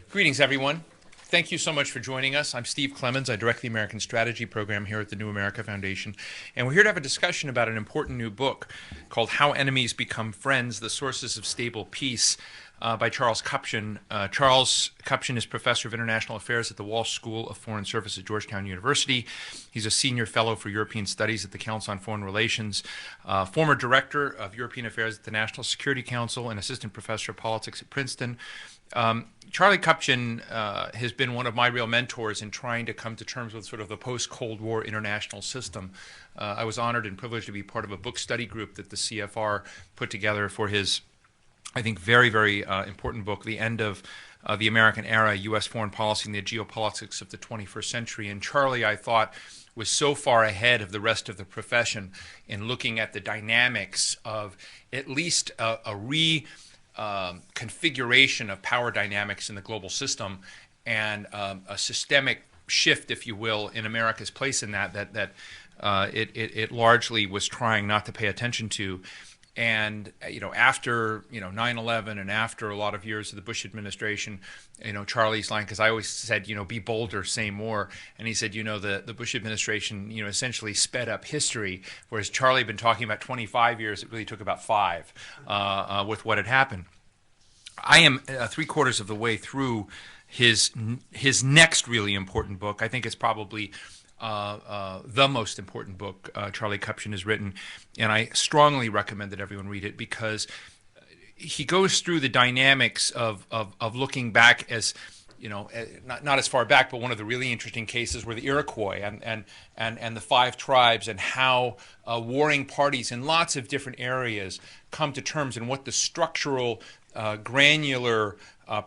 Greetings, everyone. Thank you so much for joining us. I'm Steve Clemens. I direct the American Strategy Program here at the New America Foundation. And we're here to have a discussion about an important new book called How Enemies Become Friends, The Sources of Stable Peace by Charles Kupchan. Charles Kupchan is Professor of International Affairs at the Walsh School of Foreign Service at Georgetown University. He's a Senior Fellow for European Studies at the Council on Foreign Relations, former Director of European Affairs at the National Security Council, and Assistant Professor of Politics at Princeton. Charlie Kupchan has been one of my real mentors in trying to come to terms with sort of the post-Cold War international system. I was honored and privileged to be part of a book study group that the CFR put together for his, I think, very, very important book, The End of the American Era, U.S. Foreign Policy and the Geopolitics of the 21st Century. And Charlie, I thought, was so far ahead of the rest of the profession in looking at the dynamics of at least a configuration of power dynamics in the global system and a systemic shift, if you will, in America's place in that it largely was trying not to pay attention to. And after 9/11 and after a lot of years of the Bush administration, Charlie's line, because I always said, be bolder, say more, and he said, the Bush administration, essentially sped up history, whereas Charlie had been talking about 25 years. It really took about 5 with what had happened. I am 3/4 of the way through his next really important book. I think it's probably the most important book Charlie Kupchan has written, and I strongly recommend that everyone read it because he goes through the dynamics of looking back as, not as far back, but one of the really interesting cases were the Iroquois and the 5 tribes and how warring parties in lots of different areas come to terms and what the structural granular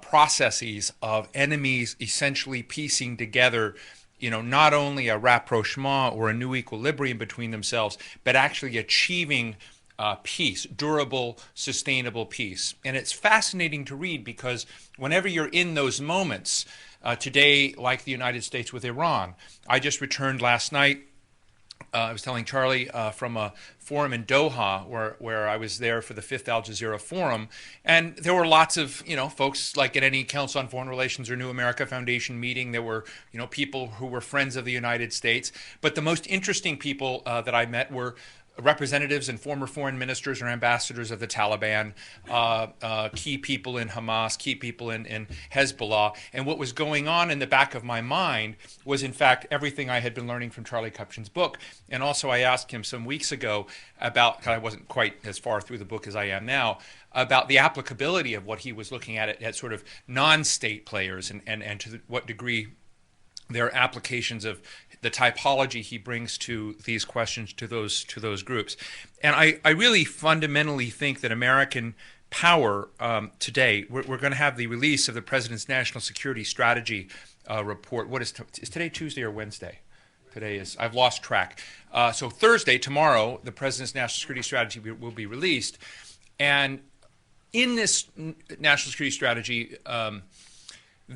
processes of enemies essentially piecing together not only a rapprochement or a new equilibrium between themselves, but actually achieving peace, durable, sustainable peace. And it's fascinating to read because whenever you're in those moments, today, like the United States with Iran, I just returned last night. I was telling Charlie from a forum in Doha where I was there for the 5th Al Jazeera Forum, and there were lots of folks like at any Council on Foreign Relations or New America Foundation meeting. There were people who were friends of the United States, but the most interesting people that I met were representatives and former foreign ministers or ambassadors of the Taliban, key people in Hamas, key people in Hezbollah. And what was going on in the back of my mind was, in fact, everything I had been learning from Charlie Kupchan's book. And also I asked him some weeks ago about, I wasn't quite as far through the book as I am now, about the applicability of what he was looking at sort of non-state players and to what degree their applications of the typology he brings to these questions to those groups. And I really fundamentally think that American power today, we're going to have the release of the President's National Security Strategy report. What is today, Tuesday or Wednesday? Today is, I've lost track. So Thursday, tomorrow, the President's National Security Strategy will be released. And in this National Security Strategy,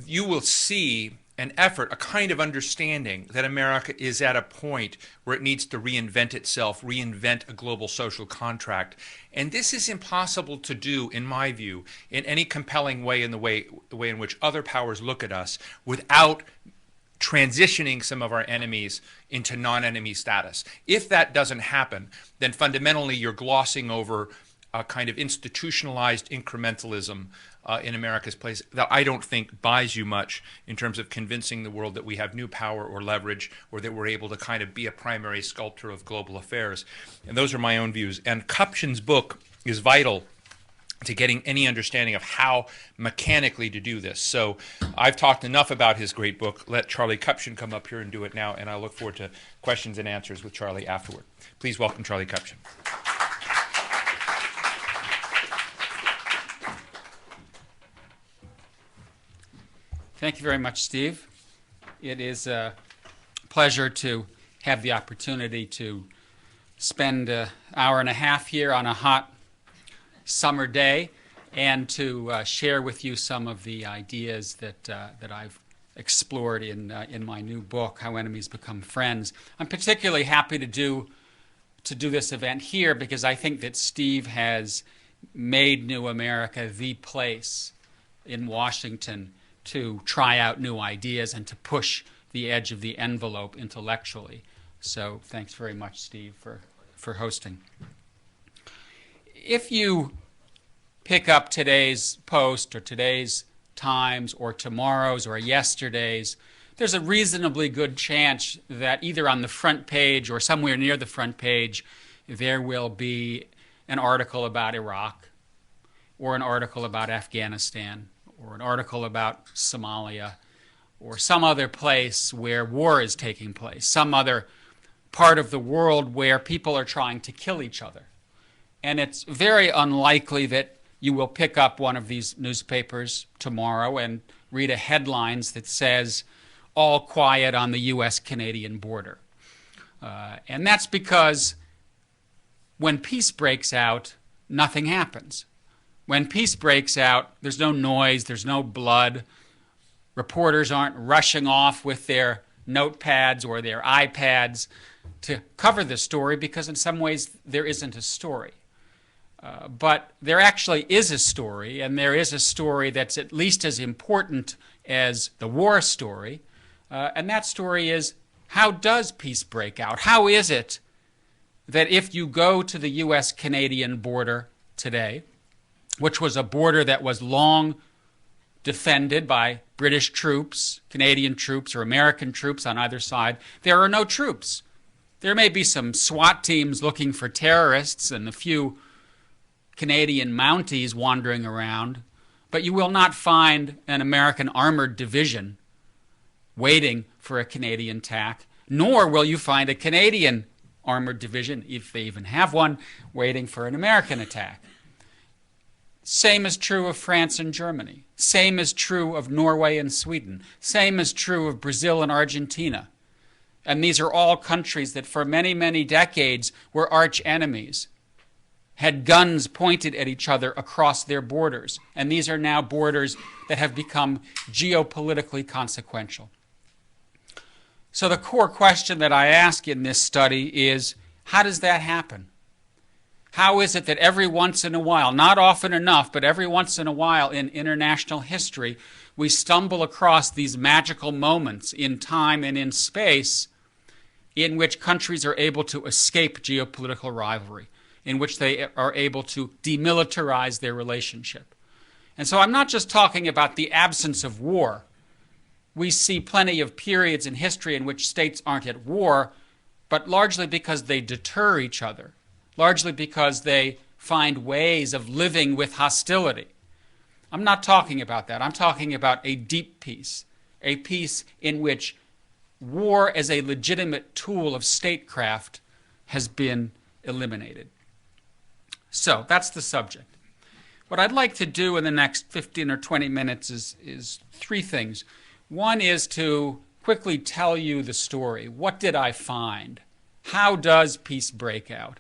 you will see an effort, a kind of understanding that America is at a point where it needs to reinvent itself, reinvent a global social contract. And this is impossible to do, in my view, in any compelling way in the way in which other powers look at us without transitioning some of our enemies into non-enemy status. If that doesn't happen, then fundamentally you're glossing over a kind of institutionalized incrementalism in America's place that I don't think buys you much in terms of convincing the world that we have new power or leverage or that we're able to kind of be a primary sculptor of global affairs. And those are my own views. And Kupchan's book is vital to getting any understanding of how mechanically to do this. So I've talked enough about his great book. Let Charlie Kupchan come up here and do it now, and I look forward to questions and answers with Charlie afterward. Please welcome Charlie Kupchan. Thank you very much, Steve. It is a pleasure to have the opportunity to spend an hour and a half here on a hot summer day and to share with you some of the ideas that I've explored in my new book, How Enemies Become Friends. I'm particularly happy to do this event here because I think that Steve has made New America the place in Washington to try out new ideas and to push the edge of the envelope intellectually. So thanks very much, Steve, for hosting. If you pick up today's Post or today's Times or tomorrow's or yesterday's, there's a reasonably good chance that either on the front page or somewhere near the front page there will be an article about Iraq or an article about Afghanistan or an article about Somalia or some other place where war is taking place, some other part of the world where people are trying to kill each other. And it's very unlikely that you will pick up one of these newspapers tomorrow and read a headlines that says, "All quiet on the U.S.-Canadian border." And that's because when peace breaks out, nothing happens. When peace breaks out, there's no noise, there's no blood. Reporters aren't rushing off with their notepads or their iPads to cover the story because in some ways there isn't a story. But there actually is a story, and there is a story that's at least as important as the war story. And that story is, how does peace break out? How is it that if you go to the U.S.-Canadian border today, which was a border that was long defended by British troops, Canadian troops, or American troops on either side, there are no troops. There may be some SWAT teams looking for terrorists and a few Canadian Mounties wandering around, but you will not find an American armored division waiting for a Canadian attack, nor will you find a Canadian armored division, if they even have one, waiting for an American attack. Same is true of France and Germany. Same is true of Norway and Sweden. Same is true of Brazil and Argentina. And these are all countries that for many, many decades were arch enemies, had guns pointed at each other across their borders. And these are now borders that have become geopolitically consequential. So the core question that I ask in this study is, how does that happen? How is it that every once in a while, not often enough, but every once in a while in international history, we stumble across these magical moments in time and in space in which countries are able to escape geopolitical rivalry, in which they are able to demilitarize their relationship? And so I'm not just talking about the absence of war. We see plenty of periods in history in which states aren't at war, but largely because they deter each other, largely because they find ways of living with hostility. I'm not talking about that. I'm talking about a deep peace, a peace in which war as a legitimate tool of statecraft has been eliminated. So that's the subject. What I'd like to do in the next 15 or 20 minutes is three things. One is to quickly tell you the story. What did I find? How does peace break out?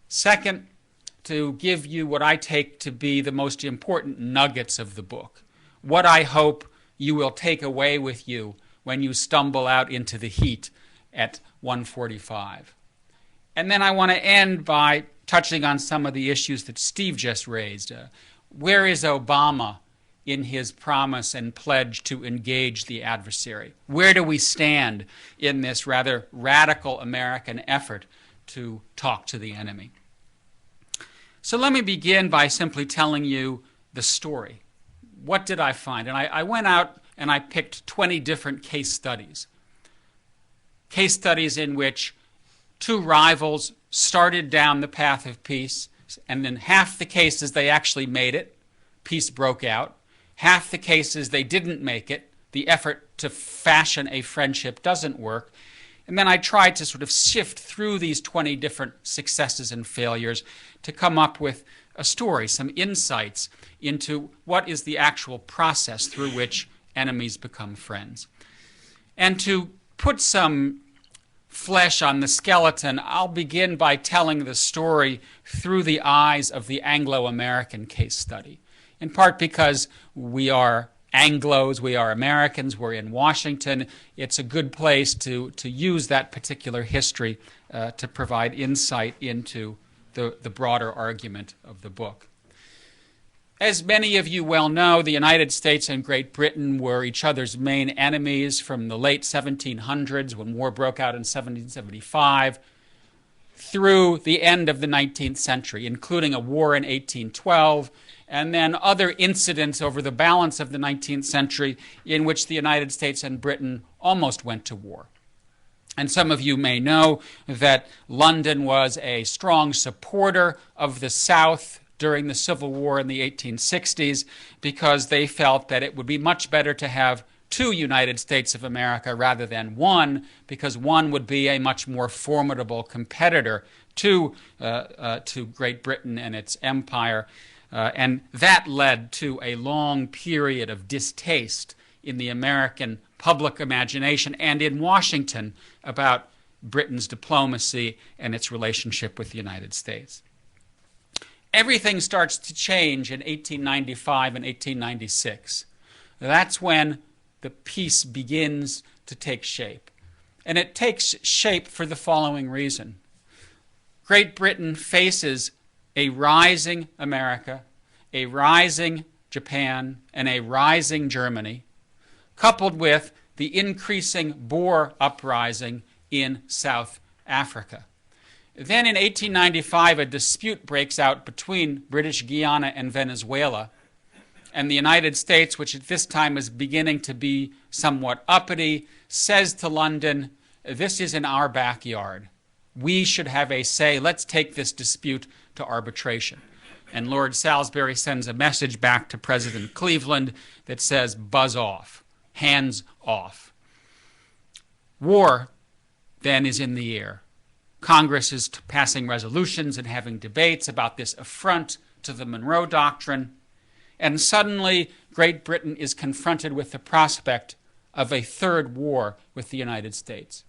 Second, to give you what I take to be the most important nuggets of the book. What I hope you will take away with you when you stumble out into the heat at 1:45. And then I want to end by touching on some of the issues that Steve just raised. Where is Obama in his promise and pledge to engage the adversary? Where do we stand in this rather radical American effort to talk to the enemy? So let me begin by simply telling you the story. What did I find? And I went out and I picked 20 different case studies. Case studies in which two rivals started down the path of peace, and in half the cases they actually made it, peace broke out. Half the cases they didn't make it, the effort to fashion a friendship doesn't work. And then I tried to sort of sift through these 20 different successes and failures to come up with a story, some insights into what is the actual process through which enemies become friends. And to put some flesh on the skeleton, I'll begin by telling the story through the eyes of the Anglo-American case study, in part because we are Anglos, we are Americans, we're in Washington. It's a good place to use that particular history to provide insight into the broader argument of the book. As many of you well know, the United States and Great Britain were each other's main enemies from the late 1700s, when war broke out in 1775, through the end of the 19th century, including a war in 1812, and then other incidents over the balance of the 19th century in which the United States and Britain almost went to war. And some of you may know that London was a strong supporter of the South during the Civil War in the 1860s because they felt that it would be much better to have two United States of America rather than one, because one would be a much more formidable competitor to Great Britain and its empire. And that led to a long period of distaste in the American public imagination and in Washington about Britain's diplomacy and its relationship with the United States. Everything starts to change in 1895 and 1896. That's when the peace begins to take shape. And it takes shape for the following reason. Great Britain faces a rising America, a rising Japan, and a rising Germany, coupled with the increasing Boer uprising in South Africa. Then in 1895, a dispute breaks out between British Guiana and Venezuela, and the United States, which at this time is beginning to be somewhat uppity, says to London, "This is in our backyard. We should have a say. Let's take this dispute to arbitration." And Lord Salisbury sends a message back to President Cleveland that says, "Buzz off, hands off." War then is in the air. Congress is passing resolutions and having debates about this affront to the Monroe Doctrine. And suddenly, Great Britain is confronted with the prospect of a third war with the United States.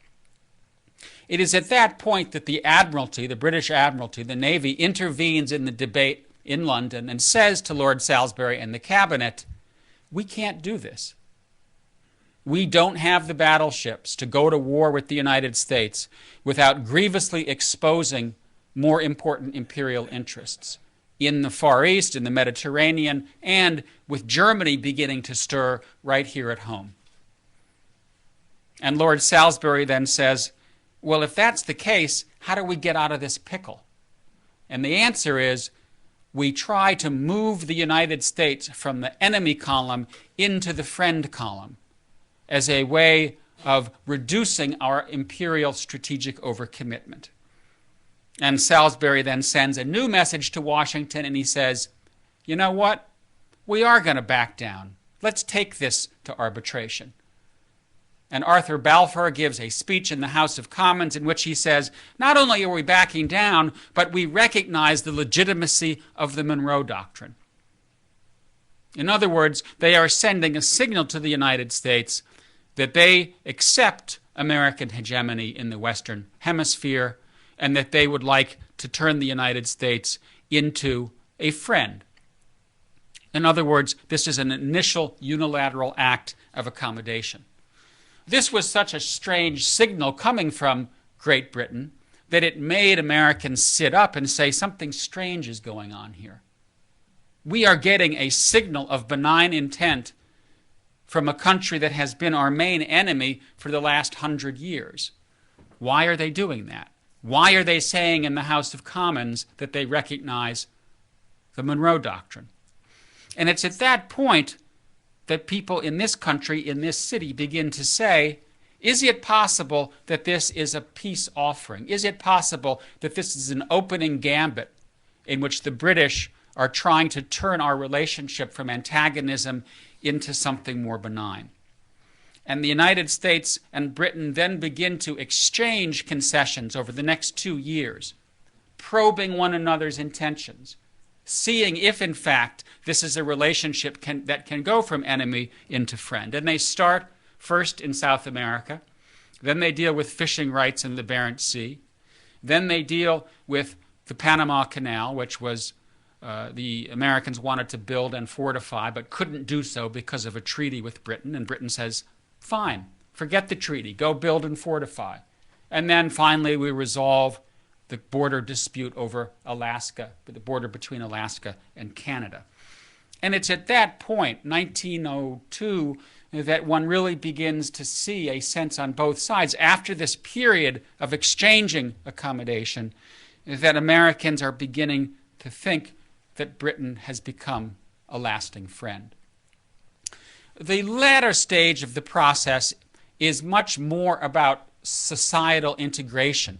It is at that point that the Admiralty, the British Admiralty, the Navy, intervenes in the debate in London and says to Lord Salisbury and the Cabinet, "We can't do this. We don't have the battleships to go to war with the United States without grievously exposing more important imperial interests in the Far East, in the Mediterranean, and with Germany beginning to stir right here at home." And Lord Salisbury then says, "Well, if that's the case, how do we get out of this pickle?" And the answer is, we try to move the United States from the enemy column into the friend column as a way of reducing our imperial strategic overcommitment. And Salisbury then sends a new message to Washington, and he says, "You know what? We are going to back down. Let's take this to arbitration." And Arthur Balfour gives a speech in the House of Commons in which he says, not only are we backing down, but we recognize the legitimacy of the Monroe Doctrine. In other words, they are sending a signal to the United States that they accept American hegemony in the Western Hemisphere and that they would like to turn the United States into a friend. In other words, this is an initial unilateral act of accommodation. This was such a strange signal coming from Great Britain that it made Americans sit up and say, something strange is going on here. We are getting a signal of benign intent from a country that has been our main enemy for the last 100 years. Why are they doing that? Why are they saying in the House of Commons that they recognize the Monroe Doctrine? And it's at that point that people in this country, in this city, begin to say, is it possible that this is a peace offering? Is it possible that this is an opening gambit in which the British are trying to turn our relationship from antagonism into something more benign? And the United States and Britain then begin to exchange concessions over the next 2 years, probing one another's intentions, seeing if, in fact, this is a relationship that can go from enemy into friend. And they start first in South America. Then they deal with fishing rights in the Barents Sea. Then they deal with the Panama Canal, which was the Americans wanted to build and fortify, but couldn't do so because of a treaty with Britain. And Britain says, fine, forget the treaty, go build and fortify. And then finally we resolve the border dispute over Alaska, the border between Alaska and Canada. And it's at that point, 1902, that one really begins to see a sense on both sides, after this period of exchanging accommodation, that Americans are beginning to think that Britain has become a lasting friend. The latter stage of the process is much more about societal integration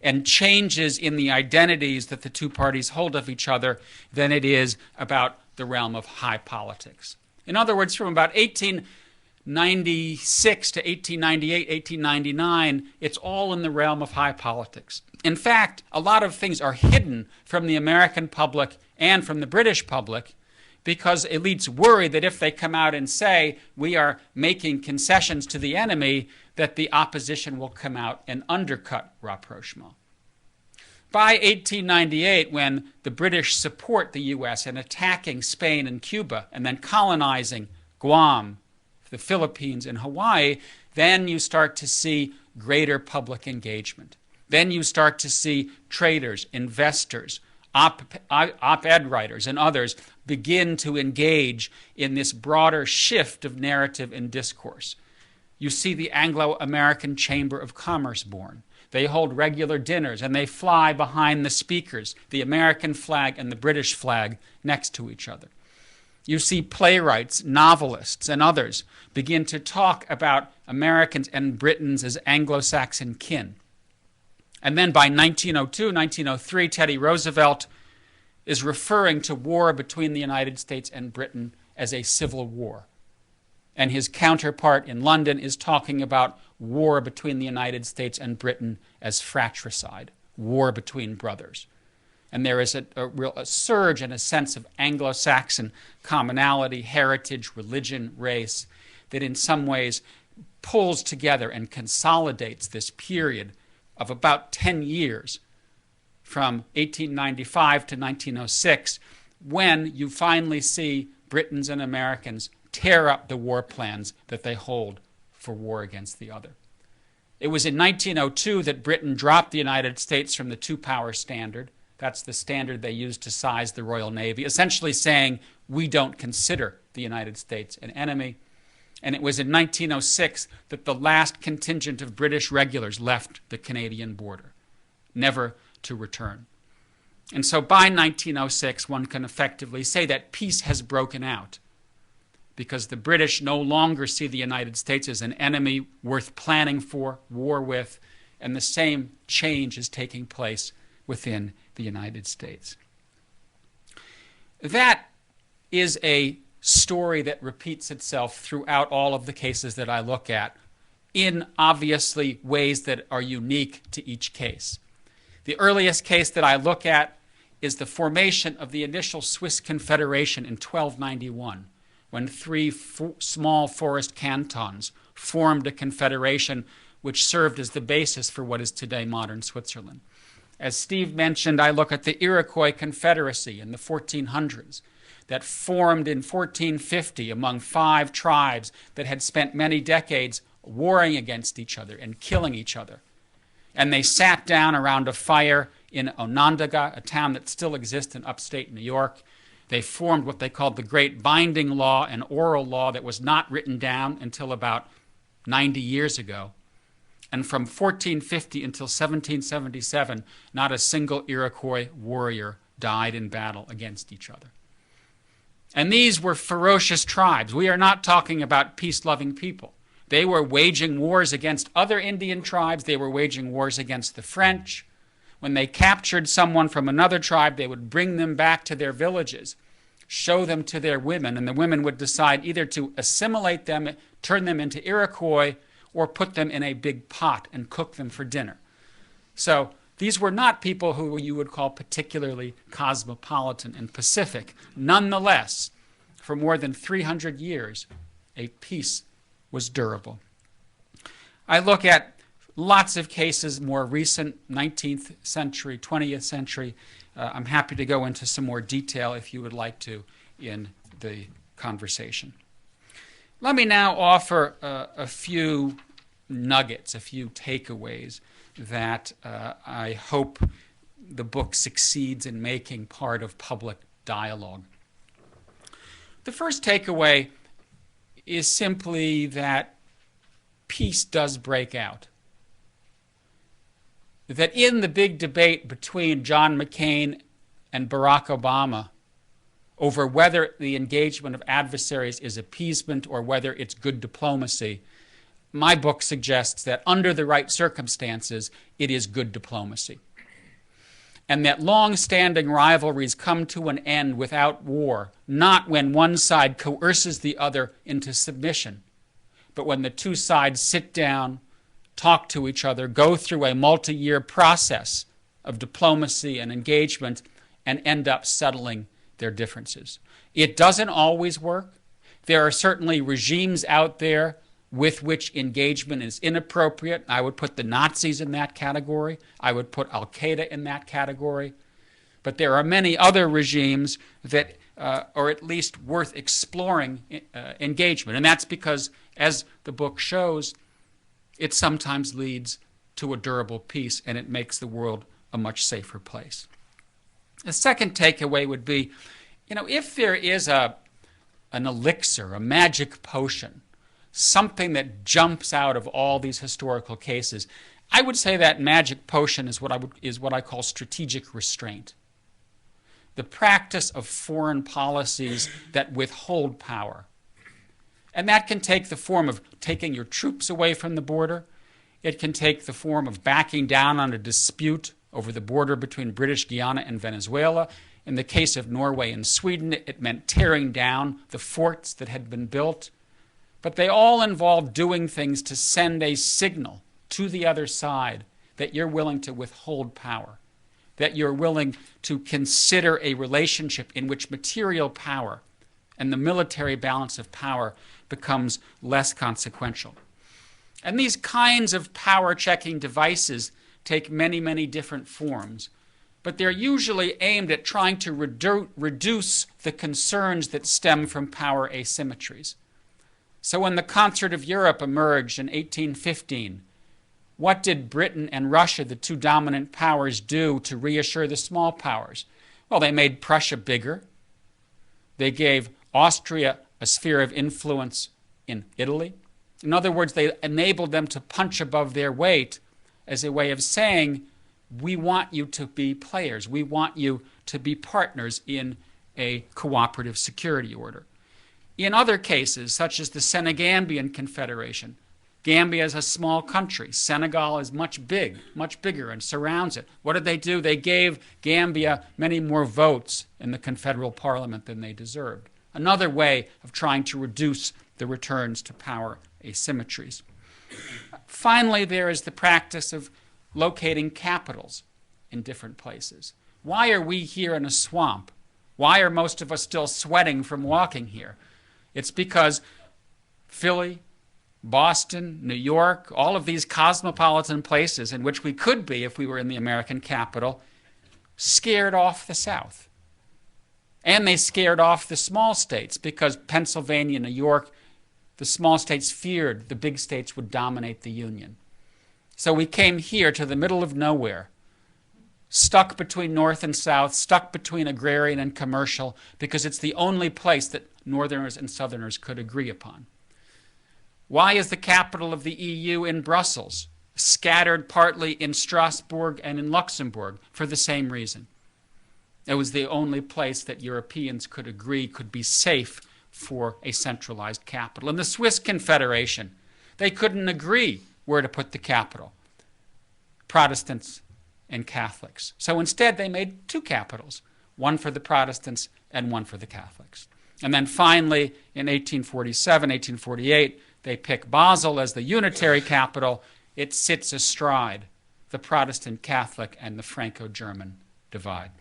and changes in the identities that the two parties hold of each other than it is about the realm of high politics. In other words, from about 1896 to 1898, 1899, it's all in the realm of high politics. In fact, a lot of things are hidden from the American public and from the British public because elites worry that if they come out and say, we are making concessions to the enemy, that the opposition will come out and undercut rapprochement. By 1898, when the British support the U.S. in attacking Spain and Cuba and then colonizing Guam, the Philippines, and Hawaii, then you start to see greater public engagement. Then you start to see traders, investors, op-ed writers, and others begin to engage in this broader shift of narrative and discourse. You see the Anglo-American Chamber of Commerce born. They hold regular dinners, and they fly behind the speakers, the American flag and the British flag next to each other. You see playwrights, novelists, and others begin to talk about Americans and Britons as Anglo-Saxon kin. And then by 1902, 1903, Teddy Roosevelt is referring to war between the United States and Britain as a civil war. And his counterpart in London is talking about war between the United States and Britain as fratricide, war between brothers. And there is a real surge and a sense of Anglo-Saxon commonality, heritage, religion, race, that in some ways pulls together and consolidates this period of about 10 years from 1895 to 1906, when you finally see Britons and Americans tear up the war plans that they hold for war against the other. It was in 1902 that Britain dropped the United States from the two-power standard. That's the standard they used to size the Royal Navy, essentially saying, we don't consider the United States an enemy. And it was in 1906 that the last contingent of British regulars left the Canadian border, never to return. And so by 1906, one can effectively say that peace has broken out, because the British no longer see the United States as an enemy worth planning for, war with, and the same change is taking place within the United States. That is a story that repeats itself throughout all of the cases that I look at, in obviously ways that are unique to each case. The earliest case that I look at is the formation of the initial Swiss Confederation in 1291, when three small forest cantons formed a confederation which served as the basis for what is today modern Switzerland. As Steve mentioned, I look at the Iroquois Confederacy in the 1400s that formed in 1450 among 5 tribes that had spent many decades warring against each other and killing each other. And they sat down around a fire in Onondaga, a town that still exists in upstate New York. They formed what they called the Great Binding Law, an oral law that was not written down until about 90 years ago. And from 1450 until 1777, not a single Iroquois warrior died in battle against each other. And these were ferocious tribes. We are not talking about peace-loving people. They were waging wars against other Indian tribes. They were waging wars against the French. When they captured someone from another tribe, they would bring them back to their villages, show them to their women, and the women would decide either to assimilate them, turn them into Iroquois, or put them in a big pot and cook them for dinner. So these were not people who you would call particularly cosmopolitan and pacific. Nonetheless, for more than 300 years, a peace was durable. I look at lots of cases, more recent, 19th century, 20th century. I'm happy to go into some more detail if you would like to in the conversation. Let me now offer a few nuggets, a few takeaways that I hope the book succeeds in making part of public dialogue. The first takeaway is simply that peace does break out. That in the big debate between John McCain and Barack Obama over whether the engagement of adversaries is appeasement or whether it's good diplomacy, my book suggests that under the right circumstances, it is good diplomacy. And that long-standing rivalries come to an end without war, not when one side coerces the other into submission, but when the two sides sit down, talk to each other, go through a multi-year process of diplomacy and engagement, and end up settling their differences. It doesn't always work. There are certainly regimes out there with which engagement is inappropriate. I would put the Nazis in that category. I would put Al-Qaeda in that category. But there are many other regimes that are at least worth exploring engagement. And that's because, as the book shows, it sometimes leads to a durable peace, and it makes the world a much safer place. The second takeaway would be, if there is an elixir, a magic potion, something that jumps out of all these historical cases, I would say that magic potion is what I call strategic restraint. The practice of foreign policies that withhold power. And that can take the form of taking your troops away from the border. It can take the form of backing down on a dispute over the border between British Guiana and Venezuela. In the case of Norway and Sweden, it meant tearing down the forts that had been built. But they all involve doing things to send a signal to the other side that you're willing to withhold power, that you're willing to consider a relationship in which material power and the military balance of power becomes less consequential. And these kinds of power-checking devices take many, many different forms, but they're usually aimed at trying to reduce the concerns that stem from power asymmetries. So when the Concert of Europe emerged in 1815, what did Britain and Russia, the two dominant powers, do to reassure the small powers? Well, they made Prussia bigger. They gave Austria a sphere of influence in Italy. In other words, they enabled them to punch above their weight as a way of saying, we want you to be players. We want you to be partners in a cooperative security order. In other cases, such as the Senegambian Confederation, Gambia is a small country. Senegal is much bigger and surrounds it. What did they do? They gave Gambia many more votes in the Confederal Parliament than they deserved. Another way of trying to reduce the returns to power asymmetries. Finally, there is the practice of locating capitals in different places. Why are we here in a swamp? Why are most of us still sweating from walking here? It's because Philly, Boston, New York, all of these cosmopolitan places in which we could be if we were in the American capital, scared off the South. And they scared off the small states because Pennsylvania, New York, the small states feared the big states would dominate the Union. So we came here to the middle of nowhere, stuck between North and South, stuck between agrarian and commercial, because it's the only place that Northerners and Southerners could agree upon. Why is the capital of the EU in Brussels, scattered partly in Strasbourg and in Luxembourg? For the same reason. It was the only place that Europeans could agree could be safe for a centralized capital. In the Swiss Confederation, they couldn't agree where to put the capital, Protestants and Catholics. So instead they made two capitals, one for the Protestants and one for the Catholics. And then finally, in 1847, 1848, they pick Basel as the unitary capital. It sits astride the Protestant Catholic and the Franco-German divide.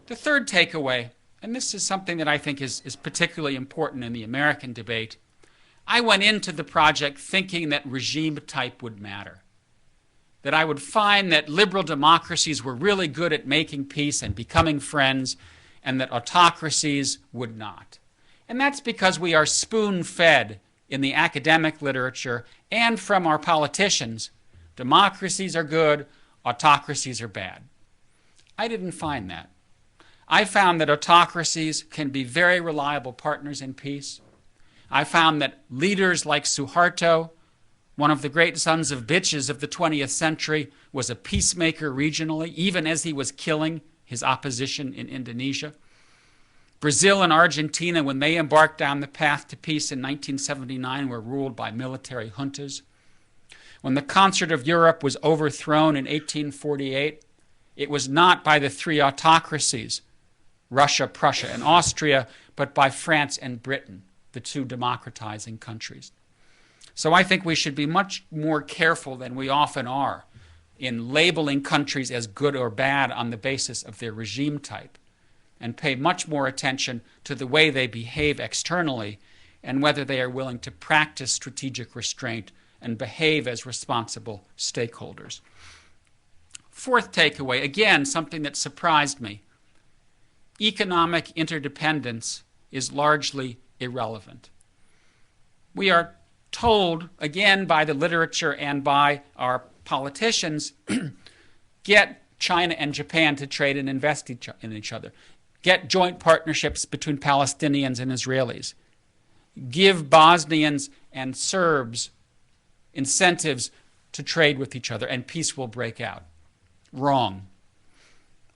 The third takeaway, and this is something that I think is particularly important in the American debate, I went into the project thinking that regime type would matter, that I would find that liberal democracies were really good at making peace and becoming friends, and that autocracies would not. And that's because we are spoon-fed in the academic literature and from our politicians. Democracies are good, autocracies are bad. I didn't find that. I found that autocracies can be very reliable partners in peace. I found that leaders like Suharto, one of the great sons of bitches of the 20th century, was a peacemaker regionally, even as he was killing his opposition in Indonesia. Brazil and Argentina, when they embarked down the path to peace in 1979, were ruled by military juntas. When the concert of Europe was overthrown in 1848, it was not by the three autocracies, Russia, Prussia, and Austria, but by France and Britain, the two democratizing countries. So I think we should be much more careful than we often are in labeling countries as good or bad on the basis of their regime type, and pay much more attention to the way they behave externally and whether they are willing to practice strategic restraint and behave as responsible stakeholders. Fourth takeaway, again, something that surprised me. Economic interdependence is largely irrelevant. We are told, again, by the literature and by our politicians, get China and Japan to trade and invest in each other. Get joint partnerships between Palestinians and Israelis. Give Bosnians and Serbs incentives to trade with each other, and peace will break out. Wrong.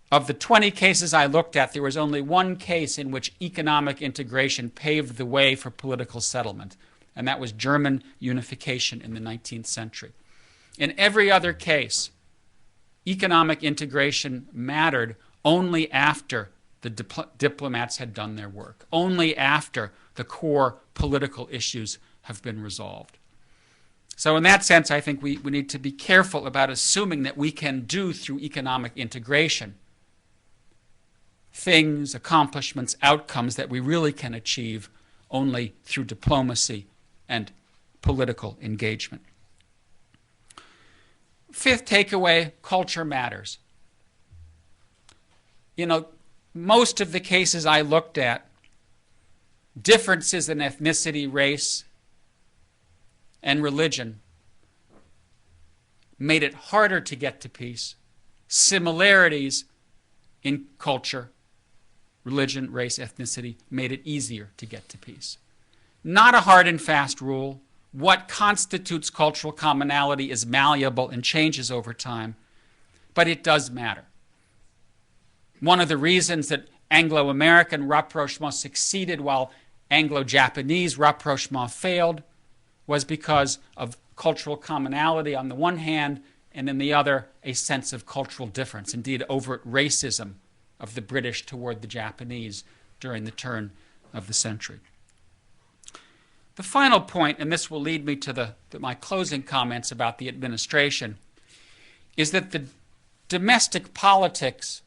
Of the 20 cases I looked at, there was only one case in which economic integration paved the way for political settlement, and that was German unification in the 19th century. In every other case, economic integration mattered only after the diplomats had done their work, only after the core political issues have been resolved. So in that sense, I think we need to be careful about assuming that we can do through economic integration things, accomplishments, outcomes that we really can achieve only through diplomacy and political engagement. Fifth takeaway, culture matters. Most of the cases I looked at, differences in ethnicity, race, and religion made it harder to get to peace. Similarities in culture, religion, race, ethnicity made it easier to get to peace. Not a hard and fast rule. What constitutes cultural commonality is malleable and changes over time, but it does matter. One of the reasons that Anglo-American rapprochement succeeded while Anglo-Japanese rapprochement failed was because of cultural commonality on the one hand, and in the other, a sense of cultural difference, indeed overt racism of the British toward the Japanese during the turn of the century. The final point, and this will lead me to my closing comments about the administration, is that the domestic politics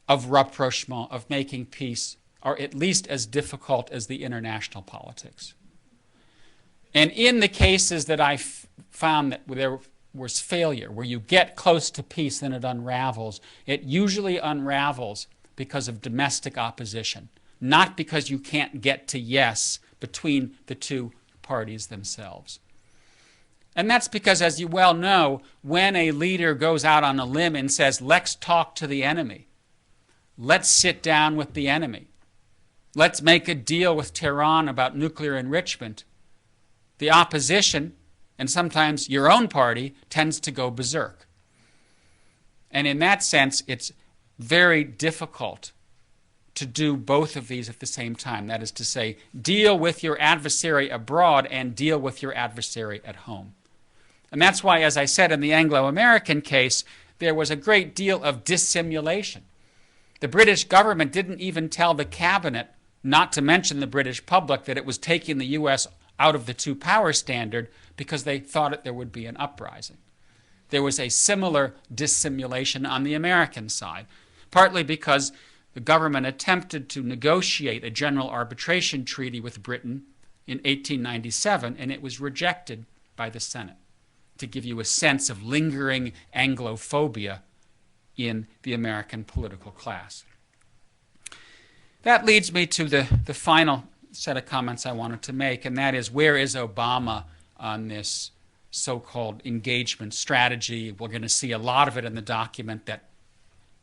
of rapprochement, of making peace, are at least as difficult as the international politics. And in the cases that I found that there was failure, where you get close to peace and it unravels, it usually unravels because of domestic opposition, not because you can't get to yes between the two parties themselves. And that's because, as you well know, when a leader goes out on a limb and says, let's talk to the enemy, let's sit down with the enemy, let's make a deal with Tehran about nuclear enrichment, the opposition, and sometimes your own party, tends to go berserk. And in that sense, it's very difficult to do both of these at the same time. That is to say, deal with your adversary abroad and deal with your adversary at home. And that's why, as I said, in the Anglo-American case, there was a great deal of dissimulation. The British government didn't even tell the cabinet, not to mention the British public, that it was taking the U.S. out of the two-power standard because they thought there would be an uprising. There was a similar dissimulation on the American side, partly because the government attempted to negotiate a general arbitration treaty with Britain in 1897, and it was rejected by the Senate, to give you a sense of lingering Anglophobia in the American political class. That leads me to the final set of comments I wanted to make, and that is, where is Obama on this so-called engagement strategy? We're going to see a lot of it in the document that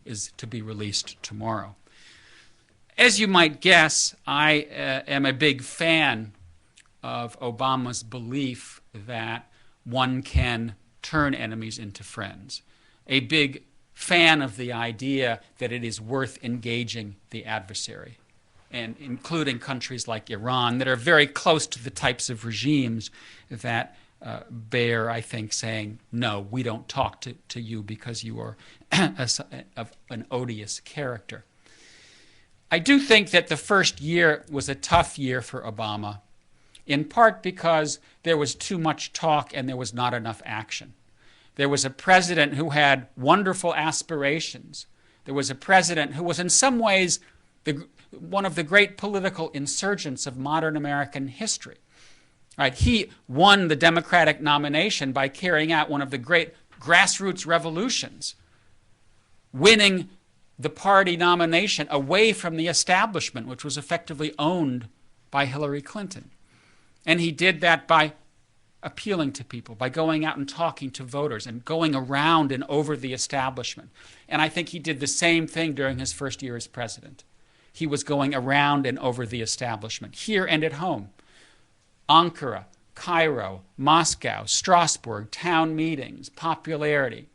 is to be released tomorrow. As you might guess, I am a big fan of Obama's belief that one can turn enemies into friends. A big fan of the idea that it is worth engaging the adversary, and including countries like Iran that are very close to the types of regimes that bear, I think, saying, no, we don't talk to you because you are of an odious character. I do think that the first year was a tough year for Obama, in part because there was too much talk and there was not enough action. There was a president who had wonderful aspirations. There was a president who was in some ways one of the great political insurgents of modern American history. Right? He won the Democratic nomination by carrying out one of the great grassroots revolutions, winning the party nomination away from the establishment, which was effectively owned by Hillary Clinton. And he did that by appealing to people, by going out and talking to voters and going around and over the establishment. And I think he did the same thing during his first year as president. He was going around and over the establishment, here and at home. Ankara, Cairo, Moscow, Strasbourg, town meetings, popularity.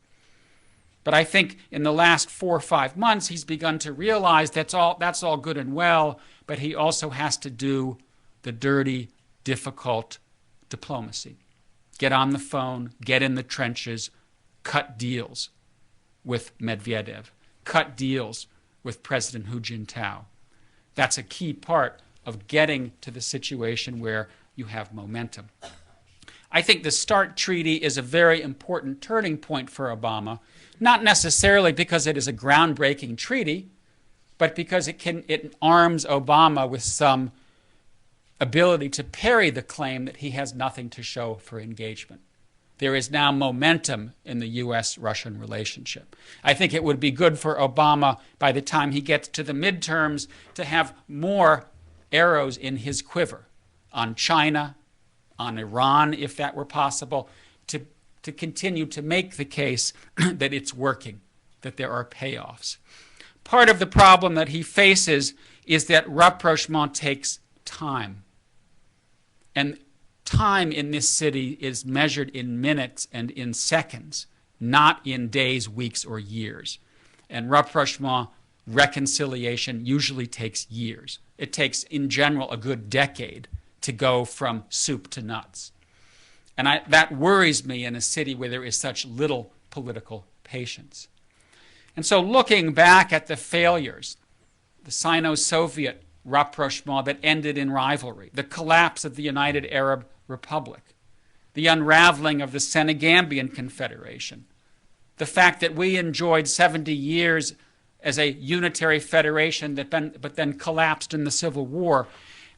But I think in the last 4 or 5 months, he's begun to realize that's all good and well, but he also has to do the dirty, difficult diplomacy. Get on the phone, get in the trenches, cut deals with Medvedev, cut deals with President Hu Jintao. That's a key part of getting to the situation where you have momentum. I think the START Treaty is a very important turning point for Obama, not necessarily because it is a groundbreaking treaty, but because it arms Obama with some ability to parry the claim that he has nothing to show for engagement. There is now momentum in the U.S.-Russian relationship. I think it would be good for Obama by the time he gets to the midterms to have more arrows in his quiver on China, on Iran, if that were possible, to continue to make the case that it's working, that there are payoffs. Part of the problem that he faces is that rapprochement takes time. And time in this city is measured in minutes and in seconds, not in days, weeks, or years. And rapprochement, reconciliation, usually takes years. It takes, in general, a good decade to go from soup to nuts. And that worries me in a city where there is such little political patience. And so looking back at the failures, the Sino-Soviet rapprochement that ended in rivalry, the collapse of the United Arab Republic, the unraveling of the Senegambian Confederation, the fact that we enjoyed 70 years as a unitary federation but then collapsed in the Civil War,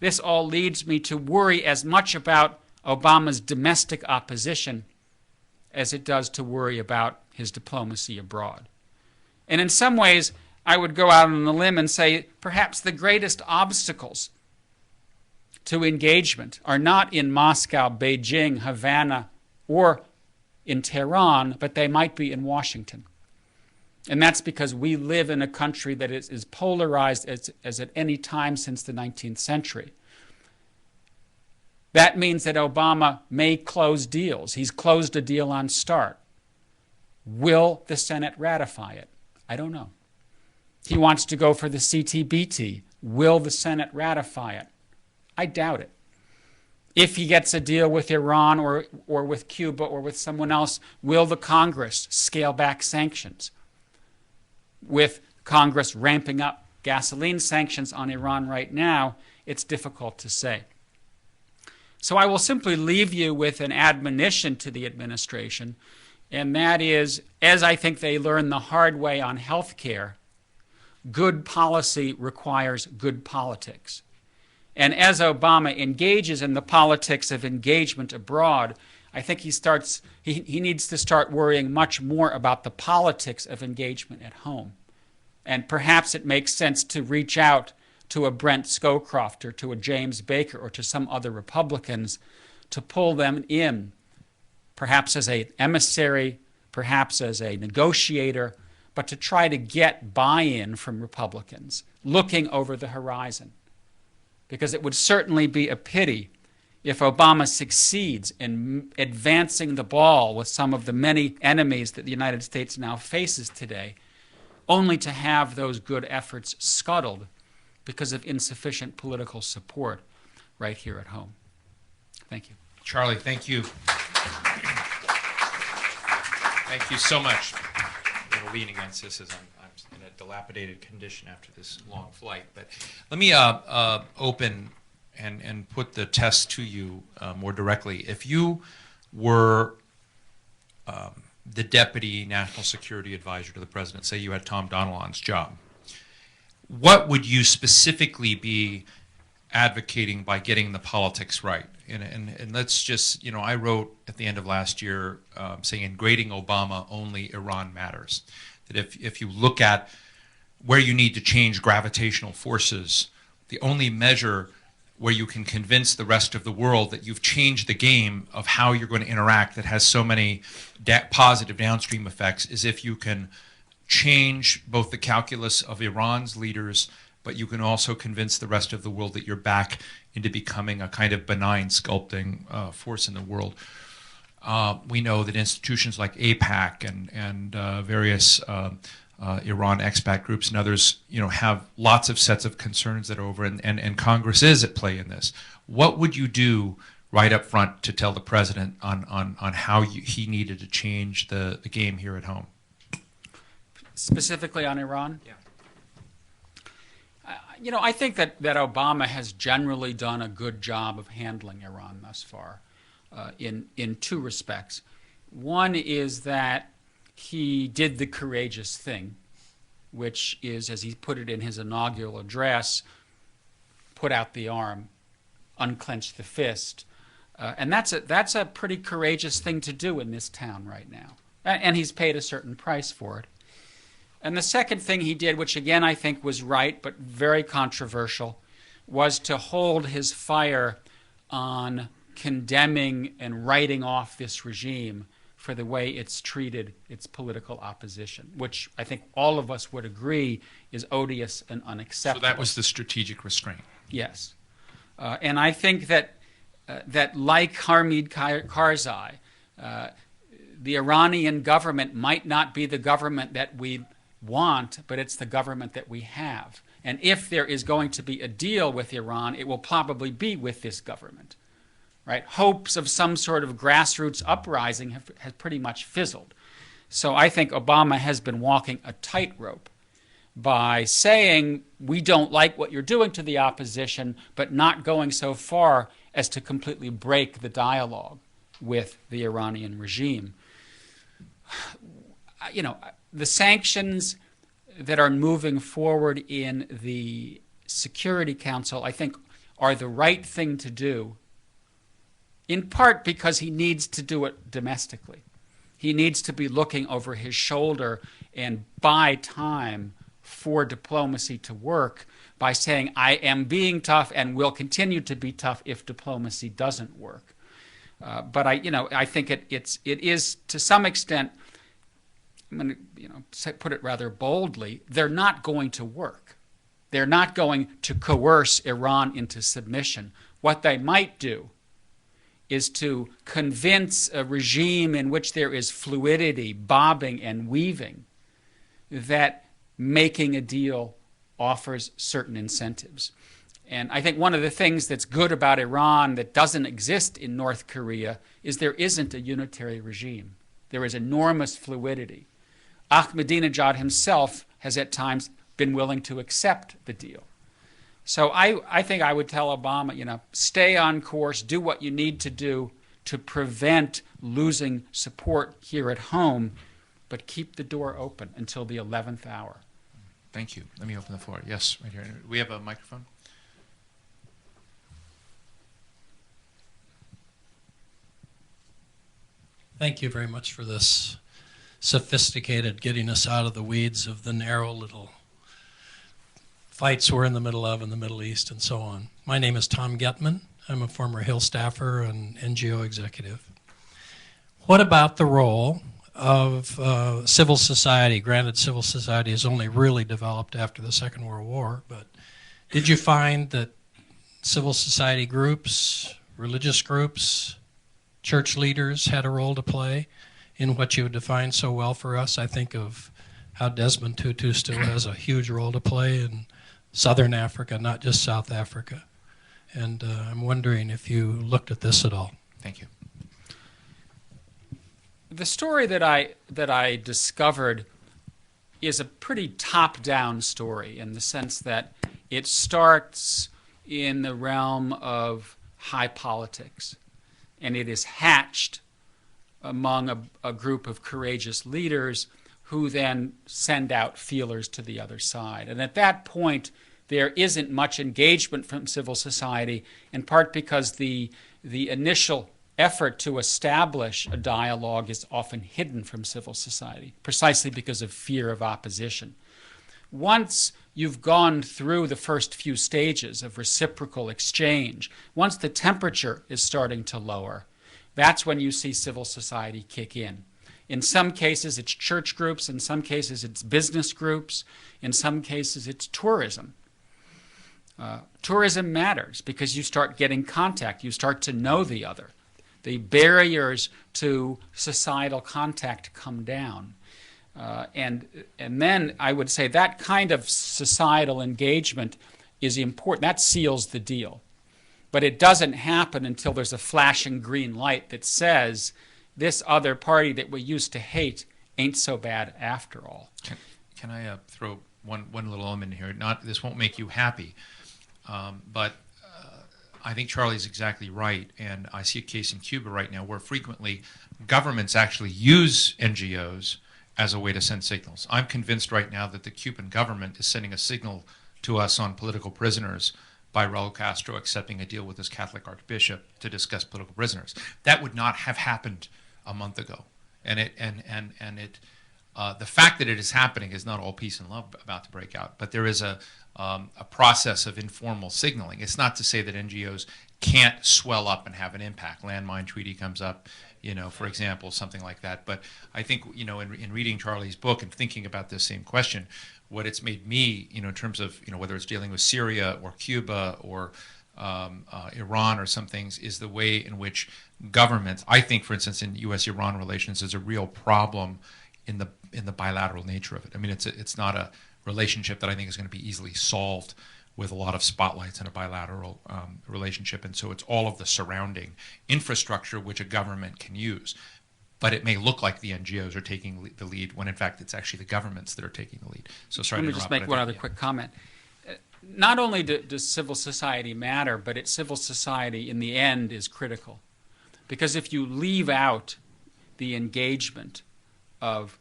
this all leads me to worry as much about Obama's domestic opposition as it does to worry about his diplomacy abroad. And in some ways, I would go out on a limb and say perhaps the greatest obstacles to engagement are not in Moscow, Beijing, Havana, or in Tehran, but they might be in Washington. And that's because we live in a country that is polarized as at any time since the 19th century. That means that Obama may close deals. He's closed a deal on START. Will the Senate ratify it? I don't know. He wants to go for the CTBT. Will the Senate ratify it? I doubt it. If he gets a deal with Iran or with Cuba or with someone else, will the Congress scale back sanctions? With Congress ramping up gasoline sanctions on Iran right now, it's difficult to say. So I will simply leave you with an admonition to the administration, and that is, as I think they learned the hard way on health care, good policy requires good politics. And as Obama engages in the politics of engagement abroad, I think he needs to start worrying much more about the politics of engagement at home. And perhaps it makes sense to reach out to a Brent Scowcroft or to a James Baker or to some other Republicans to pull them in, perhaps as an emissary, perhaps as a negotiator, but to try to get buy-in from Republicans looking over the horizon. Because it would certainly be a pity if Obama succeeds in advancing the ball with some of the many enemies that the United States now faces today, only to have those good efforts scuttled because of insufficient political support right here at home. Thank you. Charlie, thank you. Thank you so much. I'm going to lean against this as I'm in a dilapidated condition after this long flight. But let me open and put the test to you more directly. If you were the Deputy National Security Advisor to the President, say you had Tom Donilon's job, what would you specifically be advocating by getting the politics right? And let's just, I wrote at the end of last year saying in grading Obama, only Iran matters. That if you look at where you need to change gravitational forces, the only measure where you can convince the rest of the world that you've changed the game of how you're going to interact that has so many positive downstream effects is if you can change both the calculus of Iran's leaders, but you can also convince the rest of the world that you're back into becoming a kind of benign sculpting force in the world. We know that institutions like AIPAC and various Iran expat groups and others, have lots of sets of concerns that are over, and Congress is at play in this. What would you do right up front to tell the president on how he needed to change the game here at home? Specifically on Iran? Yeah. I think that Obama has generally done a good job of handling Iran thus far in two respects. One is that he did the courageous thing, which is, as he put it in his inaugural address, put out the arm, unclench the fist. And that's a pretty courageous thing to do in this town right now. And he's paid a certain price for it. And the second thing he did, which again I think was right but very controversial, was to hold his fire on condemning and writing off this regime for the way it's treated its political opposition, which I think all of us would agree is odious and unacceptable. So that was the strategic restraint. Yes. And I think that like Hamid Karzai, the Iranian government might not be the government that we want, but it's the government that we have. And if there is going to be a deal with Iran, it will probably be with this government. Right? Hopes of some sort of grassroots uprising have pretty much fizzled. So I think Obama has been walking a tightrope by saying we don't like what you're doing to the opposition, but not going so far as to completely break the dialogue with the Iranian regime. The sanctions that are moving forward in the Security Council, I think, are the right thing to do, in part because he needs to do it domestically. He needs to be looking over his shoulder and buy time for diplomacy to work by saying, I am being tough and will continue to be tough if diplomacy doesn't work. But I think it is to some extent, I'm going to put it rather boldly, they're not going to work. They're not going to coerce Iran into submission. What they might do is to convince a regime in which there is fluidity, bobbing and weaving, that making a deal offers certain incentives. And I think one of the things that's good about Iran that doesn't exist in North Korea is there isn't a unitary regime. There is enormous fluidity. Ahmadinejad himself has at times been willing to accept the deal. So I think I would tell Obama, stay on course, do what you need to do to prevent losing support here at home, but keep the door open until the 11th hour. Thank you. Let me open the floor. Yes, right here. We have a microphone. Thank you very much for this sophisticated getting us out of the weeds of the narrow little fights we're in the middle of in the Middle East and so on. My name is Tom Getman. I'm a former Hill staffer and NGO executive. What about the role of civil society. Granted, civil society has only really developed after the Second World War, but did you find that civil society groups, religious groups, church leaders had a role to play in what you have defined so well for us? I think of how Desmond Tutu still has a huge role to play in Southern Africa, not just South Africa. And I'm wondering if you looked at this at all. Thank you. The story that I discovered is a pretty top-down story in the sense that it starts in the realm of high politics, and it is hatched among a group of courageous leaders who then send out feelers to the other side. And at that point, there isn't much engagement from civil society, in part because the initial effort to establish a dialogue is often hidden from civil society, precisely because of fear of opposition. Once you've gone through the first few stages of reciprocal exchange, once the temperature is starting to lower, that's when you see civil society kick in. In some cases, it's church groups. In some cases, it's business groups. In some cases, it's tourism. Tourism matters because you start getting contact. You start to know the other. The barriers to societal contact come down. And then I would say that kind of societal engagement is important. That seals the deal. But it doesn't happen until there's a flashing green light that says, this other party that we used to hate ain't so bad after all. Can I throw one little element here? This won't make you happy, but I think Charlie's exactly right, and I see a case in Cuba right now where frequently governments actually use NGOs as a way to send signals. I'm convinced right now that the Cuban government is sending a signal to us on political prisoners by Raul Castro accepting a deal with his Catholic archbishop to discuss political prisoners. That would not have happened a month ago, and the fact that it is happening is not all peace and love about to break out, but there is a process of informal signaling. It's not to say that NGOs can't swell up and have an impact. Landmine treaty comes up, for example, something like that. But I think, in reading Charlie's book and thinking about this same question, what it's made me, in terms of, whether it's dealing with Syria or Cuba or Iran or some things, is the way in which governments, I think, for instance, in U.S.-Iran relations, is a real problem in the bilateral nature of it. I mean, it's not a relationship that I think is going to be easily solved with a lot of spotlights in a bilateral relationship, and so it's all of the surrounding infrastructure which a government can use. But it may look like the NGOs are taking the lead when in fact it's actually the governments that are taking the lead. So sorry to interrupt. Let me just make one other quick comment. Not only does civil society matter, but civil society in the end is critical. Because if you leave out the engagement of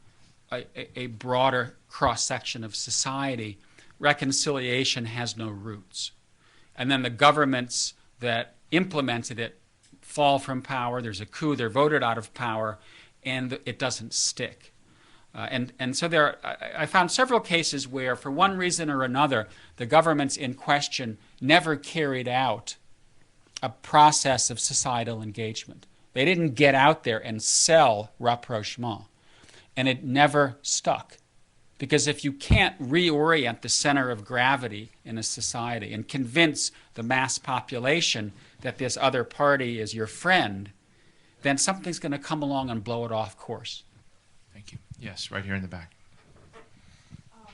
a broader cross-section of society, reconciliation has no roots. And then the governments that implemented it fall from power, there's a coup, they're voted out of power, and it doesn't stick. And so I found several cases where, for one reason or another, the governments in question never carried out a process of societal engagement. They didn't get out there and sell rapprochement, and it never stuck. Because if you can't reorient the center of gravity in a society and convince the mass population that this other party is your friend, then something's going to come along and blow it off course. Thank you. Yes, right here in the back. I was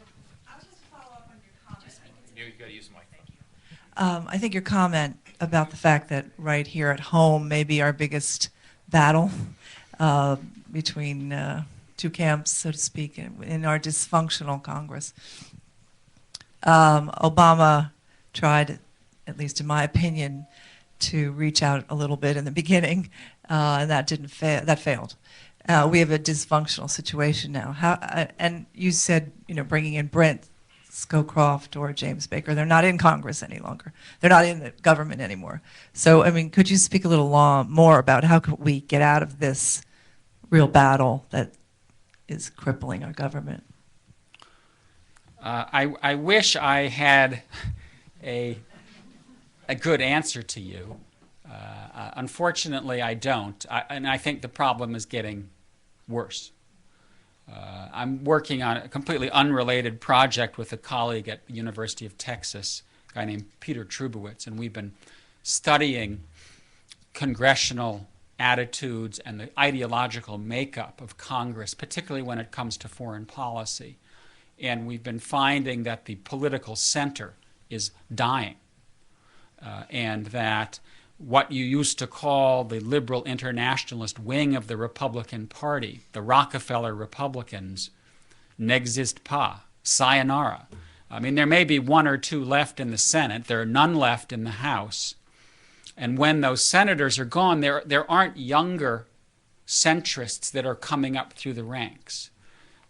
just to follow up on your comment. You've got to use the mic. Thank you. I think your comment about the fact that right here at home may be our biggest battle between two camps, so to speak, in our dysfunctional Congress. Obama tried, at least in my opinion, to reach out a little bit in the beginning, and that didn't fail. That failed. We have a dysfunctional situation now. And you said, bringing in Brent Scowcroft or James Baker, they're not in Congress any longer. They're not in the government anymore. So, could you speak a little more about how could we get out of this real battle that is crippling our government? I wish I had a good answer to you. Unfortunately, I don't. And I think the problem is getting worse. I'm working on a completely unrelated project with a colleague at the University of Texas, a guy named Peter Trubowitz, and we've been studying congressional attitudes and the ideological makeup of Congress, particularly when it comes to foreign policy. And we've been finding that the political center is dying, and that what you used to call the liberal internationalist wing of the Republican Party, the Rockefeller Republicans, n'existe pas, sayonara. I mean, there may be one or two left in the Senate. There are none left in the House. And when those senators are gone, there aren't younger centrists that are coming up through the ranks.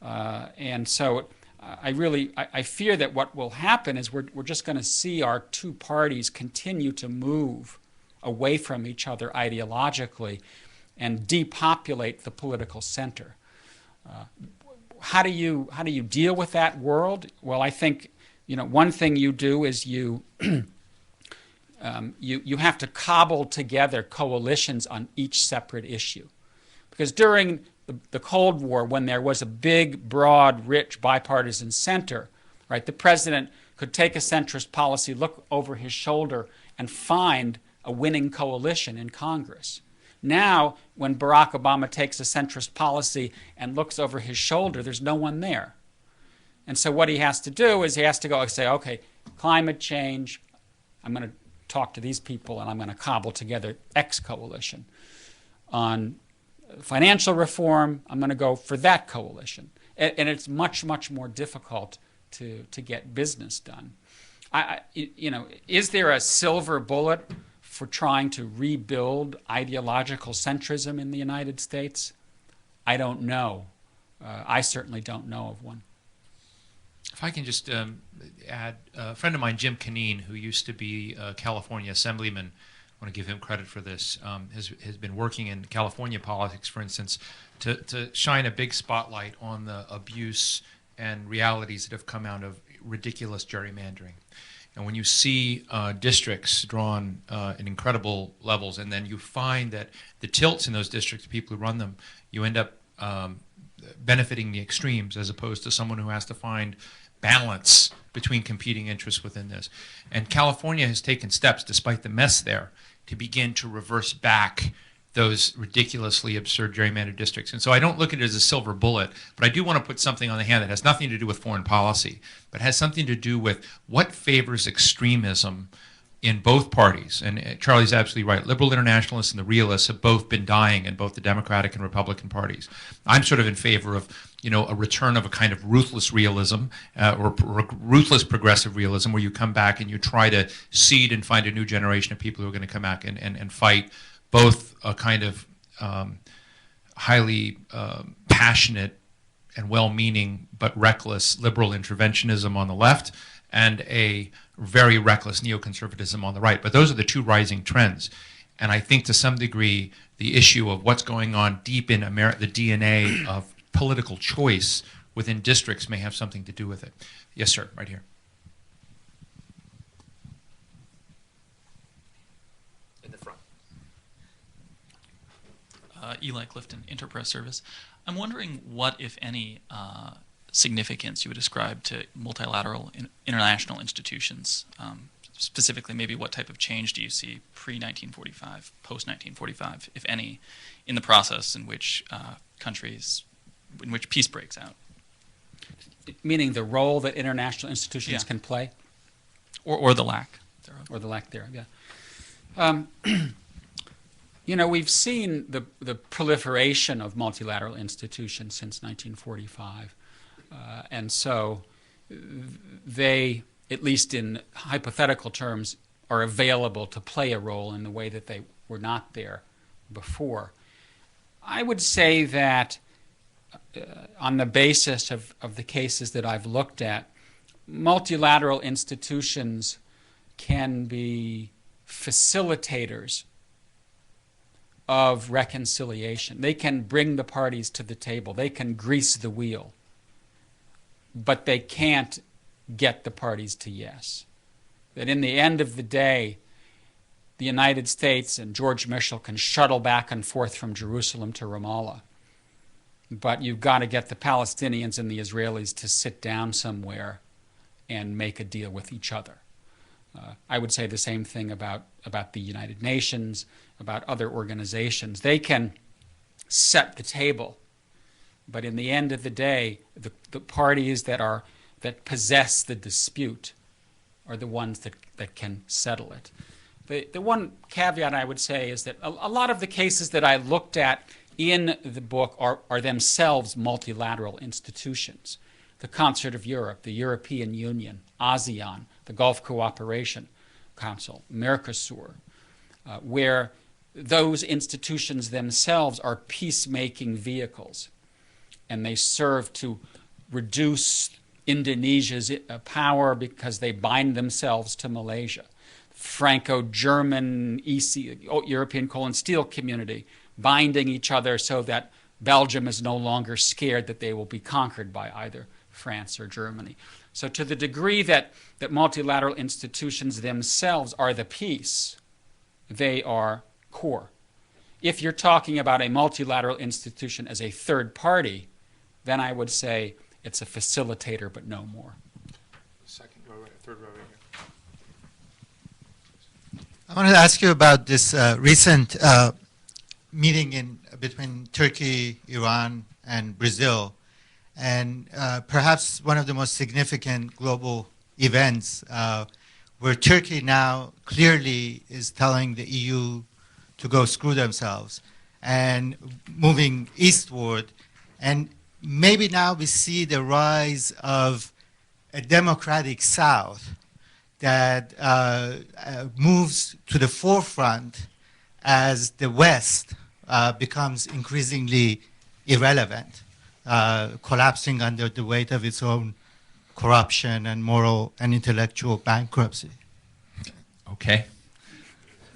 And so I fear that what will happen is we're just going to see our two parties continue to move away from each other ideologically and depopulate the political center. How do you deal with that world? Well, I think one thing you do is you have to cobble together coalitions on each separate issue, because during the Cold War, when there was a big, broad, rich, bipartisan center, right, the president could take a centrist policy, look over his shoulder, and find a winning coalition in Congress. Now, when Barack Obama takes a centrist policy and looks over his shoulder, there's no one there. And so what he has to do is he has to go and say, okay, climate change, I'm going to talk to these people and I'm going to cobble together X coalition. On financial reform, I'm going to go for that coalition. And it's much, much more difficult to get business done. Is there a silver bullet for trying to rebuild ideological centrism in the United States? I don't know. I certainly don't know of one. If I can just add, a friend of mine, Jim Canine, who used to be a California assemblyman, I want to give him credit for this, has been working in California politics, for instance, to shine a big spotlight on the abuse and realities that have come out of ridiculous gerrymandering. And when you see districts drawn in incredible levels, and then you find that the tilts in those districts, people who run them, you end up benefiting the extremes as opposed to someone who has to find balance between competing interests within this. And California has taken steps, despite the mess there, to begin to reverse back those ridiculously absurd gerrymandered districts. And so I don't look at it as a silver bullet, but I do want to put something on the hand that has nothing to do with foreign policy, but has something to do with what favors extremism in both parties. And Charlie's absolutely right. Liberal internationalists and the realists have both been dying in both the Democratic and Republican parties. I'm sort of in favor of, a return of a kind of ruthless realism or ruthless progressive realism, where you come back and you try to seed and find a new generation of people who are going to come back and fight both a kind of highly passionate and well-meaning but reckless liberal interventionism on the left, and a very reckless neoconservatism on the right. But those are the two rising trends. And I think to some degree the issue of what's going on deep in the DNA of political choice within districts may have something to do with it. Yes, sir, right here. In the front. Eli Clifton, Enterprise Service. I'm wondering what, if any, significance you would ascribe to multilateral international institutions. Specifically, maybe what type of change do you see pre-1945, post-1945, if any, in the process in which in which peace breaks out? Meaning the role that international institutions can play? Or the lack thereof. Or the lack thereof, yeah. We've seen the proliferation of multilateral institutions since 1945. And so they, at least in hypothetical terms, are available to play a role in the way that they were not there before. I would say that on the basis of the cases that I've looked at, multilateral institutions can be facilitators of reconciliation. They can bring the parties to the table. They can grease the wheel. But they can't get the parties to yes. That in the end of the day, the United States and George Mitchell can shuttle back and forth from Jerusalem to Ramallah. but you've got to get the Palestinians and the Israelis to sit down somewhere and make a deal with each other. I would say the same thing about the United Nations, about other organizations. They can set the table, but in the end of the day, the parties that possess the dispute are the ones that can settle it. The one caveat I would say is that a lot of the cases that I looked at in the book are themselves multilateral institutions. The Concert of Europe, the European Union, ASEAN, the Gulf Cooperation Council, Mercosur, where those institutions themselves are peacemaking vehicles, and they serve to reduce Indonesia's power because they bind themselves to Malaysia. Franco-German European Coal and Steel Community binding each other so that Belgium is no longer scared that they will be conquered by either France or Germany. So to the degree that multilateral institutions themselves are the peace, they are core. If you're talking about a multilateral institution as a third party, then I would say it's a facilitator, but no more. Second row, third row right here. I wanted to ask you about this recent meeting between Turkey, Iran, and Brazil, and perhaps one of the most significant global events where Turkey now clearly is telling the EU to go screw themselves and moving eastward. And maybe now we see the rise of a democratic South that moves to the forefront as the West becomes increasingly irrelevant, collapsing under the weight of its own corruption and moral and intellectual bankruptcy. Okay.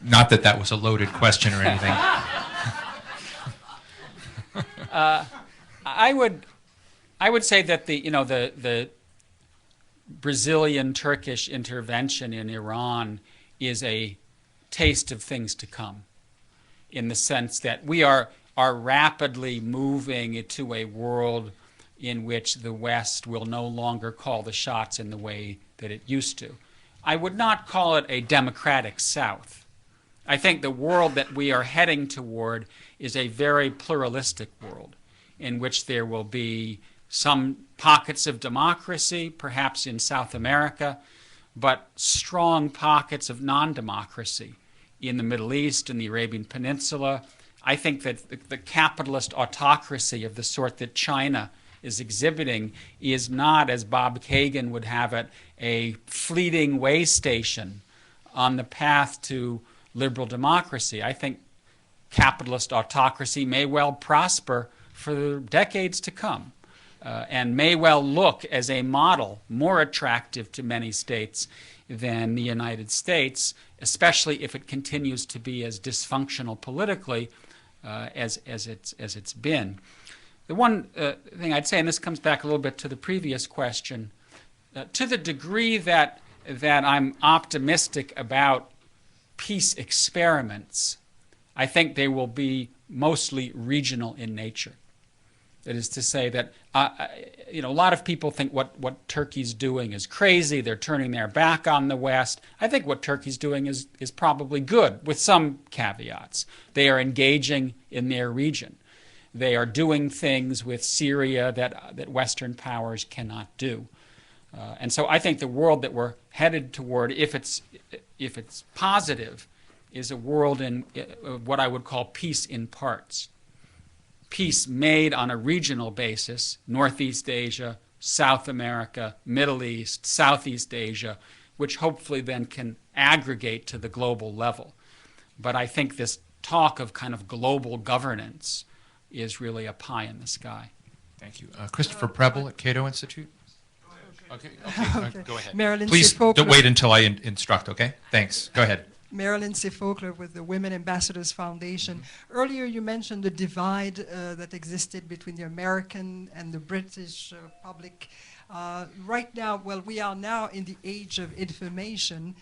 Not that that was a loaded question or anything. I would say that the Brazilian Turkish intervention in Iran is a taste of things to come, in the sense that we are rapidly moving to a world in which the West will no longer call the shots in the way that it used to. I would not call it a democratic South. I think the world that we are heading toward is a very pluralistic world, in which there will be some pockets of democracy, perhaps in South America, but strong pockets of non-democracy in the Middle East and the Arabian Peninsula. I think that the capitalist autocracy of the sort that China is exhibiting is not, as Bob Kagan would have it, a fleeting way station on the path to liberal democracy. I think capitalist autocracy may well prosper for decades to come, and may well look as a model more attractive to many states than the United States, especially if it continues to be as dysfunctional politically as it's been. The one thing I'd say, and this comes back a little bit to the previous question, to the degree that I'm optimistic about peace experiments, I think they will be mostly regional in nature. That is to say that a lot of people think what Turkey's doing is crazy. They're turning their back on the West. I think what Turkey's doing is probably good, with some caveats. They are engaging in their region. They are doing things with Syria that Western powers cannot do. And so I think the world that we're headed toward, if it's positive, is a world in what I would call peace in parts. Peace made on a regional basis, Northeast Asia, South America, Middle East, Southeast Asia, which hopefully then can aggregate to the global level. But I think this talk of kind of global governance is really a pie in the sky. Thank you. Christopher Preble at Cato Institute. Okay. Go ahead. Marilyn Please Sifokler. don't wait until I instruct, okay? Thanks. Go ahead. Marilyn Sifokler with the Women Ambassadors Foundation. Earlier you mentioned the divide that existed between the American and the British public. Right now, well, we are now in the age of information,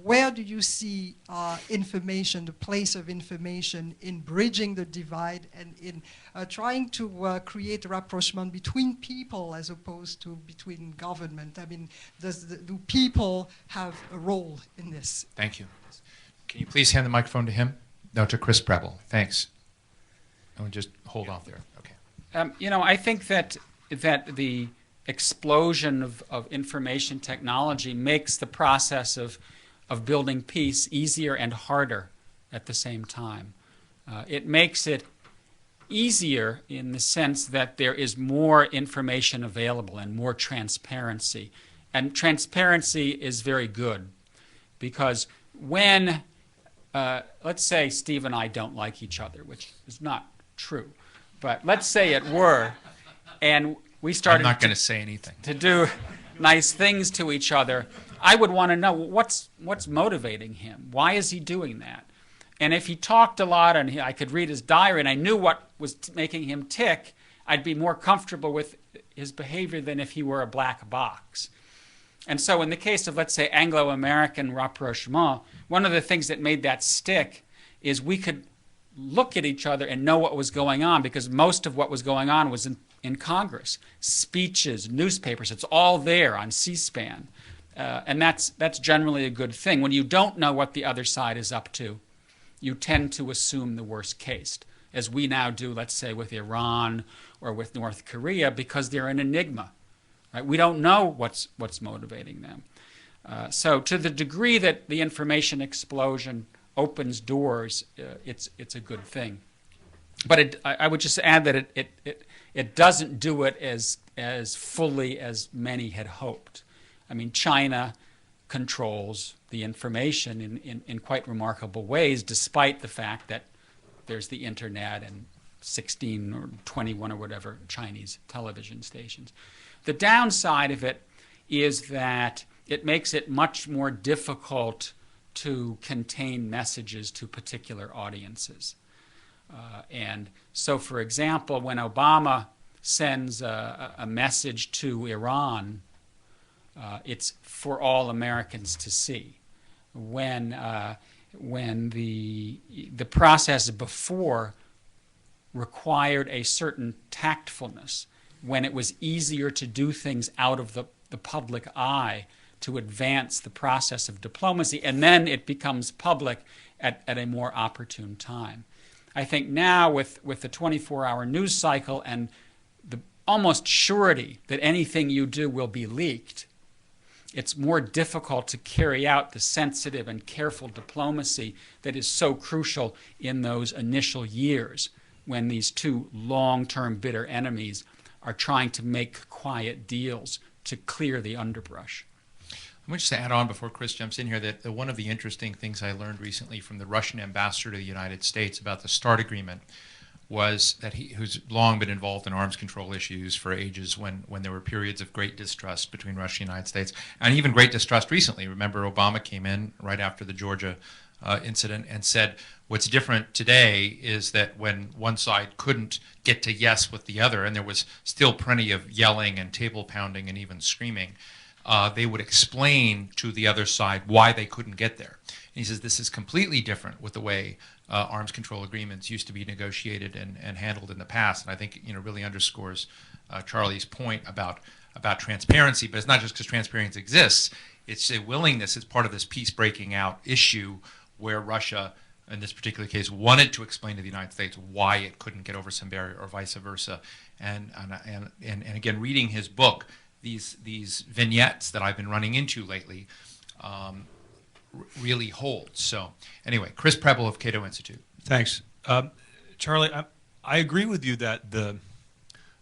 Where do you see information, the place of information in bridging the divide and in trying to create a rapprochement between people as opposed to between government? I mean, do people have a role in this? Thank you. Can you please hand the microphone to him? No, to Chris Preble. Thanks. I would just hold off there. Okay. You know, I think that the explosion of information technology makes the process of building peace easier and harder at the same time. It makes it easier in the sense that there is more information available and more transparency. And transparency is very good because when, let's say Steve and I don't like each other, which is not true, but let's say it were, and we started I'm not going to say anything. to do nice things to each other, I would want to know what's motivating him. Why is he doing that? And if he talked a lot and I could read his diary and I knew what was making him tick, I'd be more comfortable with his behavior than if he were a black box. And so in the case of, let's say, Anglo-American rapprochement, one of the things that made that stick is we could look at each other and know what was going on, because most of what was going on was in Congress. Speeches, newspapers, it's all there on C-SPAN. And that's generally a good thing. When you don't know what the other side is up to, you tend to assume the worst case, as we now do, let's say, with Iran or with North Korea, because they're an enigma. Right? We don't know what's motivating them. So to the degree that the information explosion opens doors, it's a good thing. But I would just add that it doesn't do it as fully as many had hoped. I mean, China controls the information in quite remarkable ways, despite the fact that there's the internet and 16 or 21 or whatever Chinese television stations. The downside of it is that it makes it much more difficult to contain messages to particular audiences. And so, for example, when Obama sends a message to Iran, it's for all Americans to see. When the process before required a certain tactfulness, when it was easier to do things out of the public eye to advance the process of diplomacy, and then it becomes public at a more opportune time. I think now with the 24-hour news cycle and the almost surety that anything you do will be leaked, it's more difficult to carry out the sensitive and careful diplomacy that is so crucial in those initial years when these two long-term bitter enemies are trying to make quiet deals to clear the underbrush. I'm going to just add on before Chris jumps in here that one of the interesting things I learned recently from the Russian ambassador to the United States about the START agreement was that who's long been involved in arms control issues for ages when there were periods of great distrust between Russia and the United States, and even great distrust recently. Remember, Obama came in right after the Georgia incident and said, what's different today is that when one side couldn't get to yes with the other, and there was still plenty of yelling and table pounding and even screaming, they would explain to the other side why they couldn't get there. And he says this is completely different with the way arms control agreements used to be negotiated and handled in the past. And I think really underscores Charlie's point about transparency. But it's not just because transparency exists. It's a willingness. It's part of this peace breaking out issue where Russia, in this particular case, wanted to explain to the United States why it couldn't get over some barrier or vice versa. And again, reading his book, these vignettes that I've been running into lately really hold. So anyway, Chris Preble of Cato Institute. Thanks. Charlie, I agree with you that the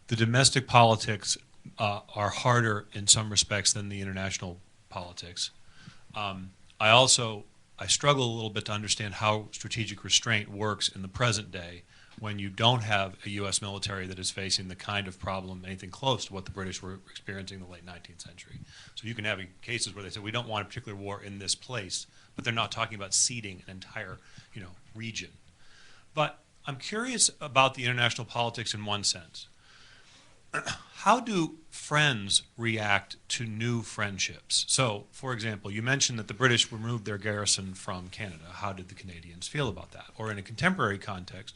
domestic politics are harder in some respects than the international politics. I struggle a little bit to understand how strategic restraint works in the present day when you don't have a U.S. military that is facing the kind of problem, anything close to what the British were experiencing in the late 19th century. So you can have cases where they say, we don't want a particular war in this place, but they're not talking about ceding an entire region. But I'm curious about the international politics in one sense. how do friends react to new friendships? So, for example, you mentioned that the British removed their garrison from Canada. How did the Canadians feel about that? Or in a contemporary context,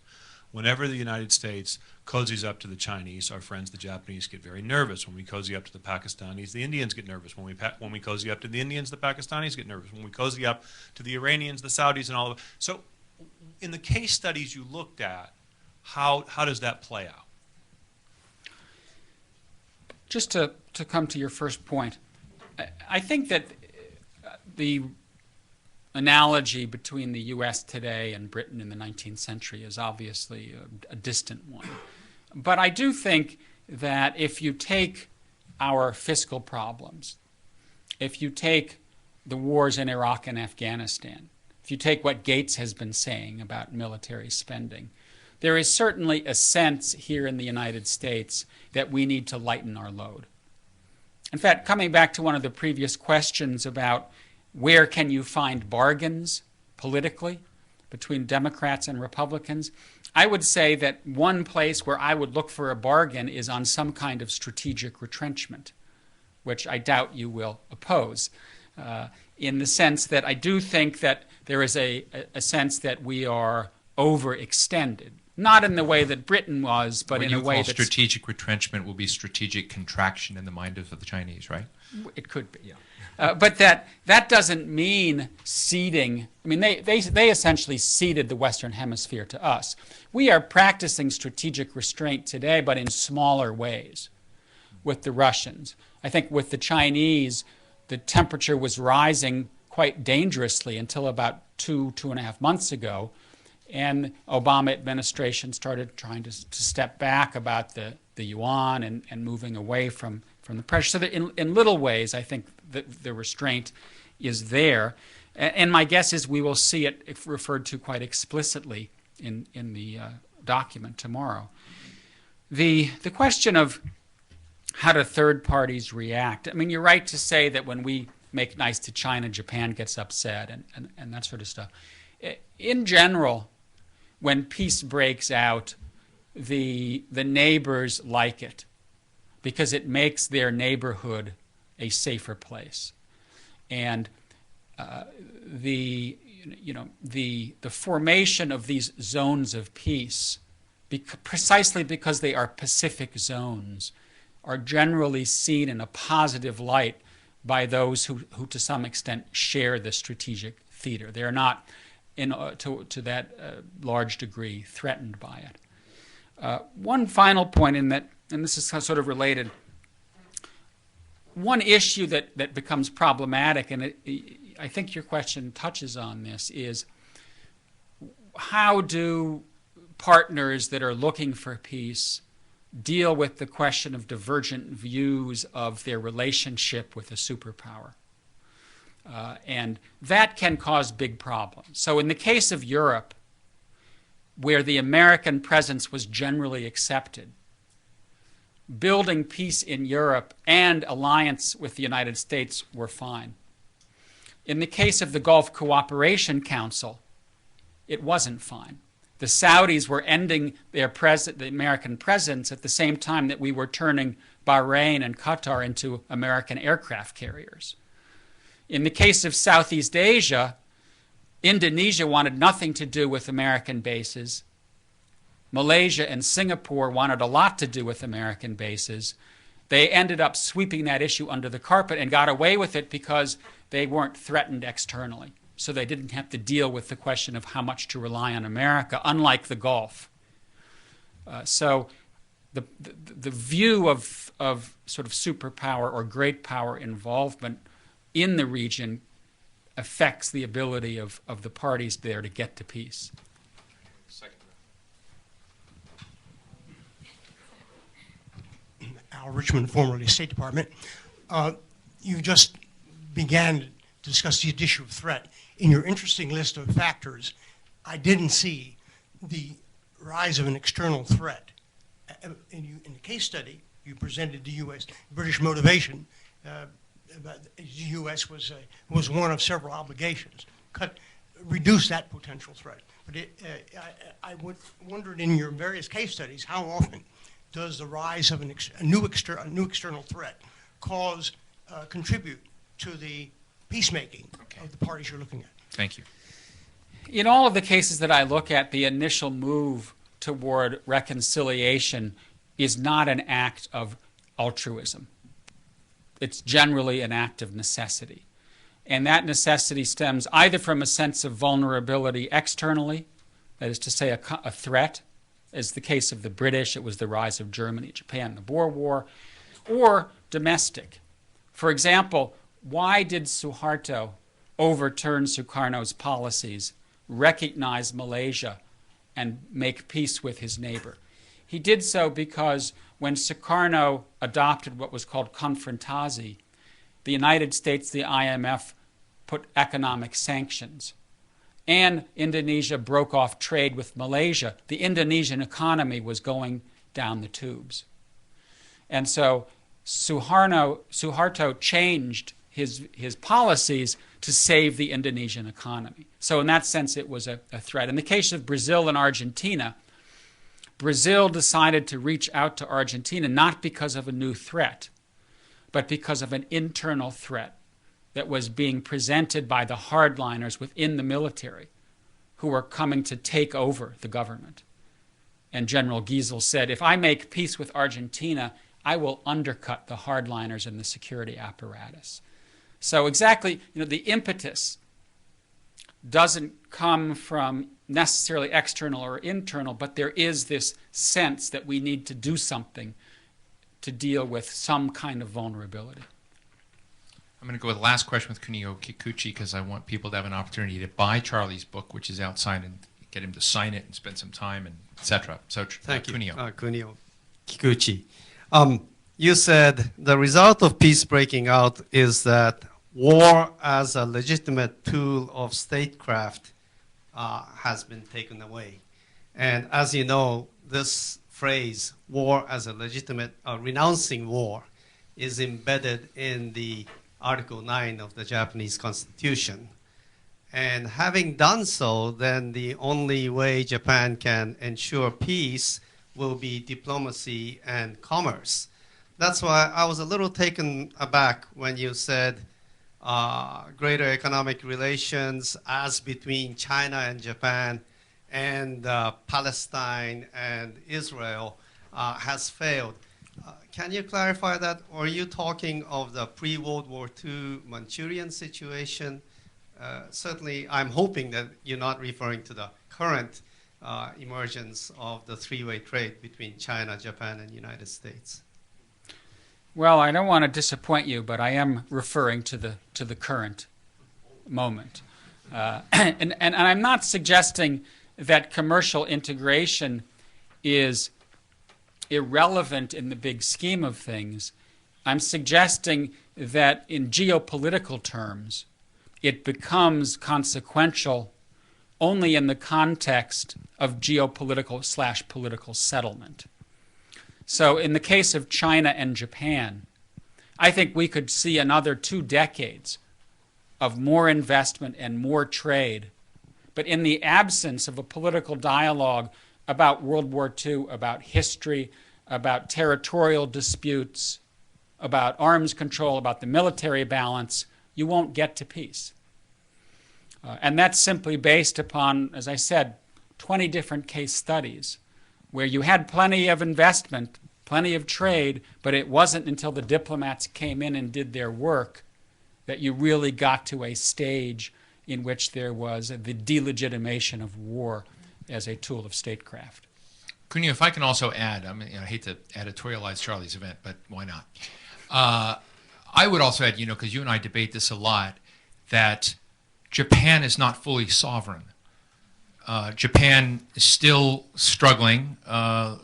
whenever the United States cozies up to the Chinese, our friends the Japanese get very nervous. When we cozy up to the Pakistanis, the Indians get nervous. When we cozy up to the Indians, the Pakistanis get nervous. When we cozy up to the Iranians, the Saudis, and all of it. So, in the case studies you looked at, how does that play out? Just to come to your first point, I think that the analogy between the U.S. today and Britain in the 19th century is obviously a distant one. But I do think that if you take our fiscal problems, if you take the wars in Iraq and Afghanistan, if you take what Gates has been saying about military spending, there is certainly a sense here in the United States that we need to lighten our load. In fact, coming back to one of the previous questions about where can you find bargains politically between Democrats and Republicans, I would say that one place where I would look for a bargain is on some kind of strategic retrenchment, which I doubt you will oppose, in the sense that I do think that there is a sense that we are overextended. Not in the way that Britain was, but in a way that strategic retrenchment will be strategic contraction in the mind of the Chinese, right? It could be. Yeah. But that doesn't mean ceding. I mean, they essentially ceded the Western Hemisphere to us. We are practicing strategic restraint today, but in smaller ways with the Russians. I think with the Chinese, the temperature was rising quite dangerously until about 2.5 months ago. And Obama administration started trying to step back about the yuan and moving away from the pressure. So that in little ways, I think the restraint is there. And my guess is we will see it referred to quite explicitly in the document tomorrow. The question of how do third parties react? I mean, you're right to say that when we make nice to China, Japan gets upset and that sort of stuff. In general, when peace breaks out, the neighbors like it because it makes their neighborhood a safer place. And the formation of these zones of peace, precisely because they are Pacific zones, are generally seen in a positive light by those who to some extent share the strategic theater. They are not to that large degree threatened by it. One final point in that, and this is sort of related, one issue that becomes problematic, and I think your question touches on this, is how do partners that are looking for peace deal with the question of divergent views of their relationship with a superpower? And that can cause big problems. So in the case of Europe, where the American presence was generally accepted, building peace in Europe and alliance with the United States were fine. In the case of the Gulf Cooperation Council, it wasn't fine. The Saudis were ending the American presence at the same time that we were turning Bahrain and Qatar into American aircraft carriers. In the case of Southeast Asia, Indonesia wanted nothing to do with American bases. Malaysia and Singapore wanted a lot to do with American bases. They ended up sweeping that issue under the carpet and got away with it because they weren't threatened externally. So they didn't have to deal with the question of how much to rely on America, unlike the Gulf. So the view of sort of superpower or great power involvement in the region affects the ability of the parties there to get to peace. Al Richmond, formerly State Department. You just began to discuss the issue of threat. In your interesting list of factors, I didn't see the rise of an external threat. In the case study, you presented the U.S. British motivation. The U.S. was one of several obligations. Reduce that potential threat. But I wondered in your various case studies how often does the rise of a new external threat contribute to the peacemaking of the parties you're looking at? Thank you. In all of the cases that I look at, the initial move toward reconciliation is not an act of altruism. It's generally an act of necessity. And that necessity stems either from a sense of vulnerability externally, that is to say a threat, as the case of the British, it was the rise of Germany, Japan, the Boer War, or domestic. For example, why did Suharto overturn Sukarno's policies, recognize Malaysia, and make peace with his neighbor? He did so because when Sukarno adopted what was called confrontasi, the United States, the IMF, put economic sanctions. And Indonesia broke off trade with Malaysia. The Indonesian economy was going down the tubes. And so Suharto changed his policies to save the Indonesian economy. So in that sense, it was a threat. In the case of Brazil and Argentina, Brazil decided to reach out to Argentina not because of a new threat, but because of an internal threat that was being presented by the hardliners within the military who were coming to take over the government. And General Giesel said, if I make peace with Argentina, I will undercut the hardliners in the security apparatus. So exactly, the impetus doesn't come from necessarily external or internal, but there is this sense that we need to do something to deal with some kind of vulnerability. I'm going to go with the last question with Kunio Kikuchi because I want people to have an opportunity to buy Charlie's book, which is outside, and get him to sign it and spend some time, and etc. So, Thank you, Kunio. Kunio Kikuchi. You said the result of peace breaking out is that war as a legitimate tool of statecraft has been taken away. And as you know, this phrase, war as a legitimate, renouncing war, is embedded in the Article 9 of the Japanese Constitution. And having done so, then the only way Japan can ensure peace will be diplomacy and commerce. That's why I was a little taken aback when you said greater economic relations as between China and Japan and Palestine and Israel has failed. Can you clarify that? Or are you talking of the pre-World War II Manchurian situation? Certainly, I'm hoping that you're not referring to the current emergence of the three-way trade between China, Japan, and the United States. Well, I don't want to disappoint you, but I am referring to the current moment. And I'm not suggesting that commercial integration is irrelevant in the big scheme of things. I'm suggesting that in geopolitical terms, it becomes consequential only in the context of geopolitical/political settlement. So in the case of China and Japan, I think we could see another 2 decades of more investment and more trade. But in the absence of a political dialogue about World War II, about history, about territorial disputes, about arms control, about the military balance, you won't get to peace. And that's simply based upon, as I said, 20 different case studies where you had plenty of investment, plenty of trade, but it wasn't until the diplomats came in and did their work that you really got to a stage in which there was the delegitimation of war as a tool of statecraft. Kunio, if I can also add, I hate to editorialize Charlie's event, but why not? I would also add, because you and I debate this a lot, that Japan is not fully sovereign. Japan is still struggling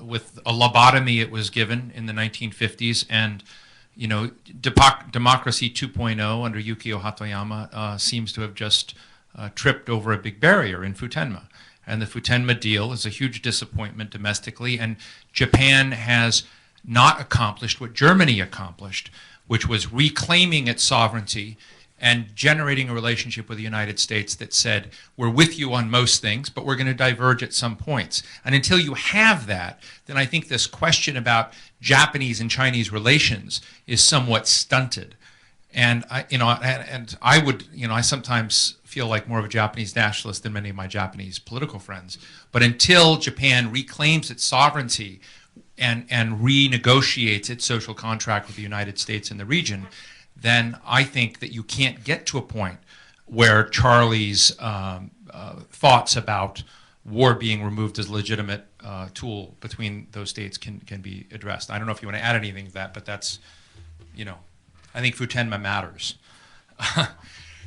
with a lobotomy it was given in the 1950s, and democracy 2.0 under Yukio Hatoyama seems to have just tripped over a big barrier in Futenma. And the Futenma deal is a huge disappointment domestically, and Japan has not accomplished what Germany accomplished, which was reclaiming its sovereignty and generating a relationship with the United States that said, we're with you on most things, but we're going to diverge at some points. And until you have that, then I think this question about Japanese and Chinese relations is somewhat stunted. And I sometimes feel like more of a Japanese nationalist than many of my Japanese political friends. But until Japan reclaims its sovereignty and renegotiates its social contract with the United States and the region, then I think that you can't get to a point where Charlie's thoughts about war being removed as a legitimate tool between those states can be addressed. I don't know if you want to add anything to that, but that's, I think Futenma matters.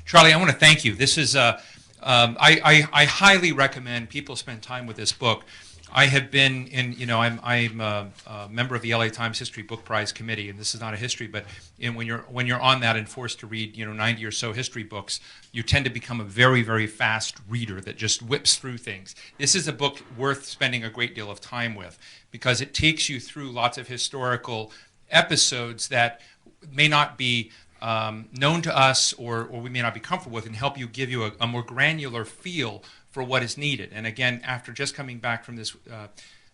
Charlie, I want to thank you. This is, I highly recommend people spend time with this book. I have been I'm a member of the LA Times History Book Prize Committee, and this is not a history, but when you're on that and forced to read 90 or so history books, you tend to become a very, very fast reader that just whips through things. This is a book worth spending a great deal of time with because it takes you through lots of historical episodes that may not be known to us or we may not be comfortable with, and help you give you a more granular feel for what is needed. And again, after just coming back from this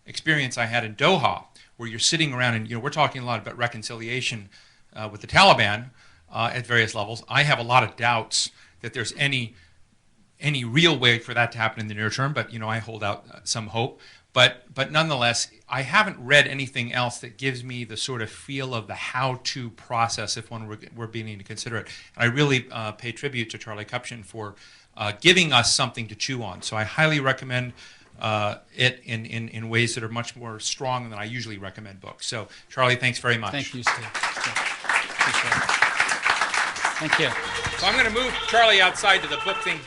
experience I had in Doha, where you're sitting around and we're talking a lot about reconciliation with the Taliban at various levels. I have a lot of doubts that there's any real way for that to happen in the near term, but I hold out some hope. But nonetheless, I haven't read anything else that gives me the sort of feel of the how-to process if one were beginning to consider it. And I really pay tribute to Charlie Kupchan for giving us something to chew on. So I highly recommend it in ways that are much more strong than I usually recommend books. So Charlie, thanks very much. Thank you, Steve. Appreciate it. Thank you. So I'm going to move Charlie outside to the book thing.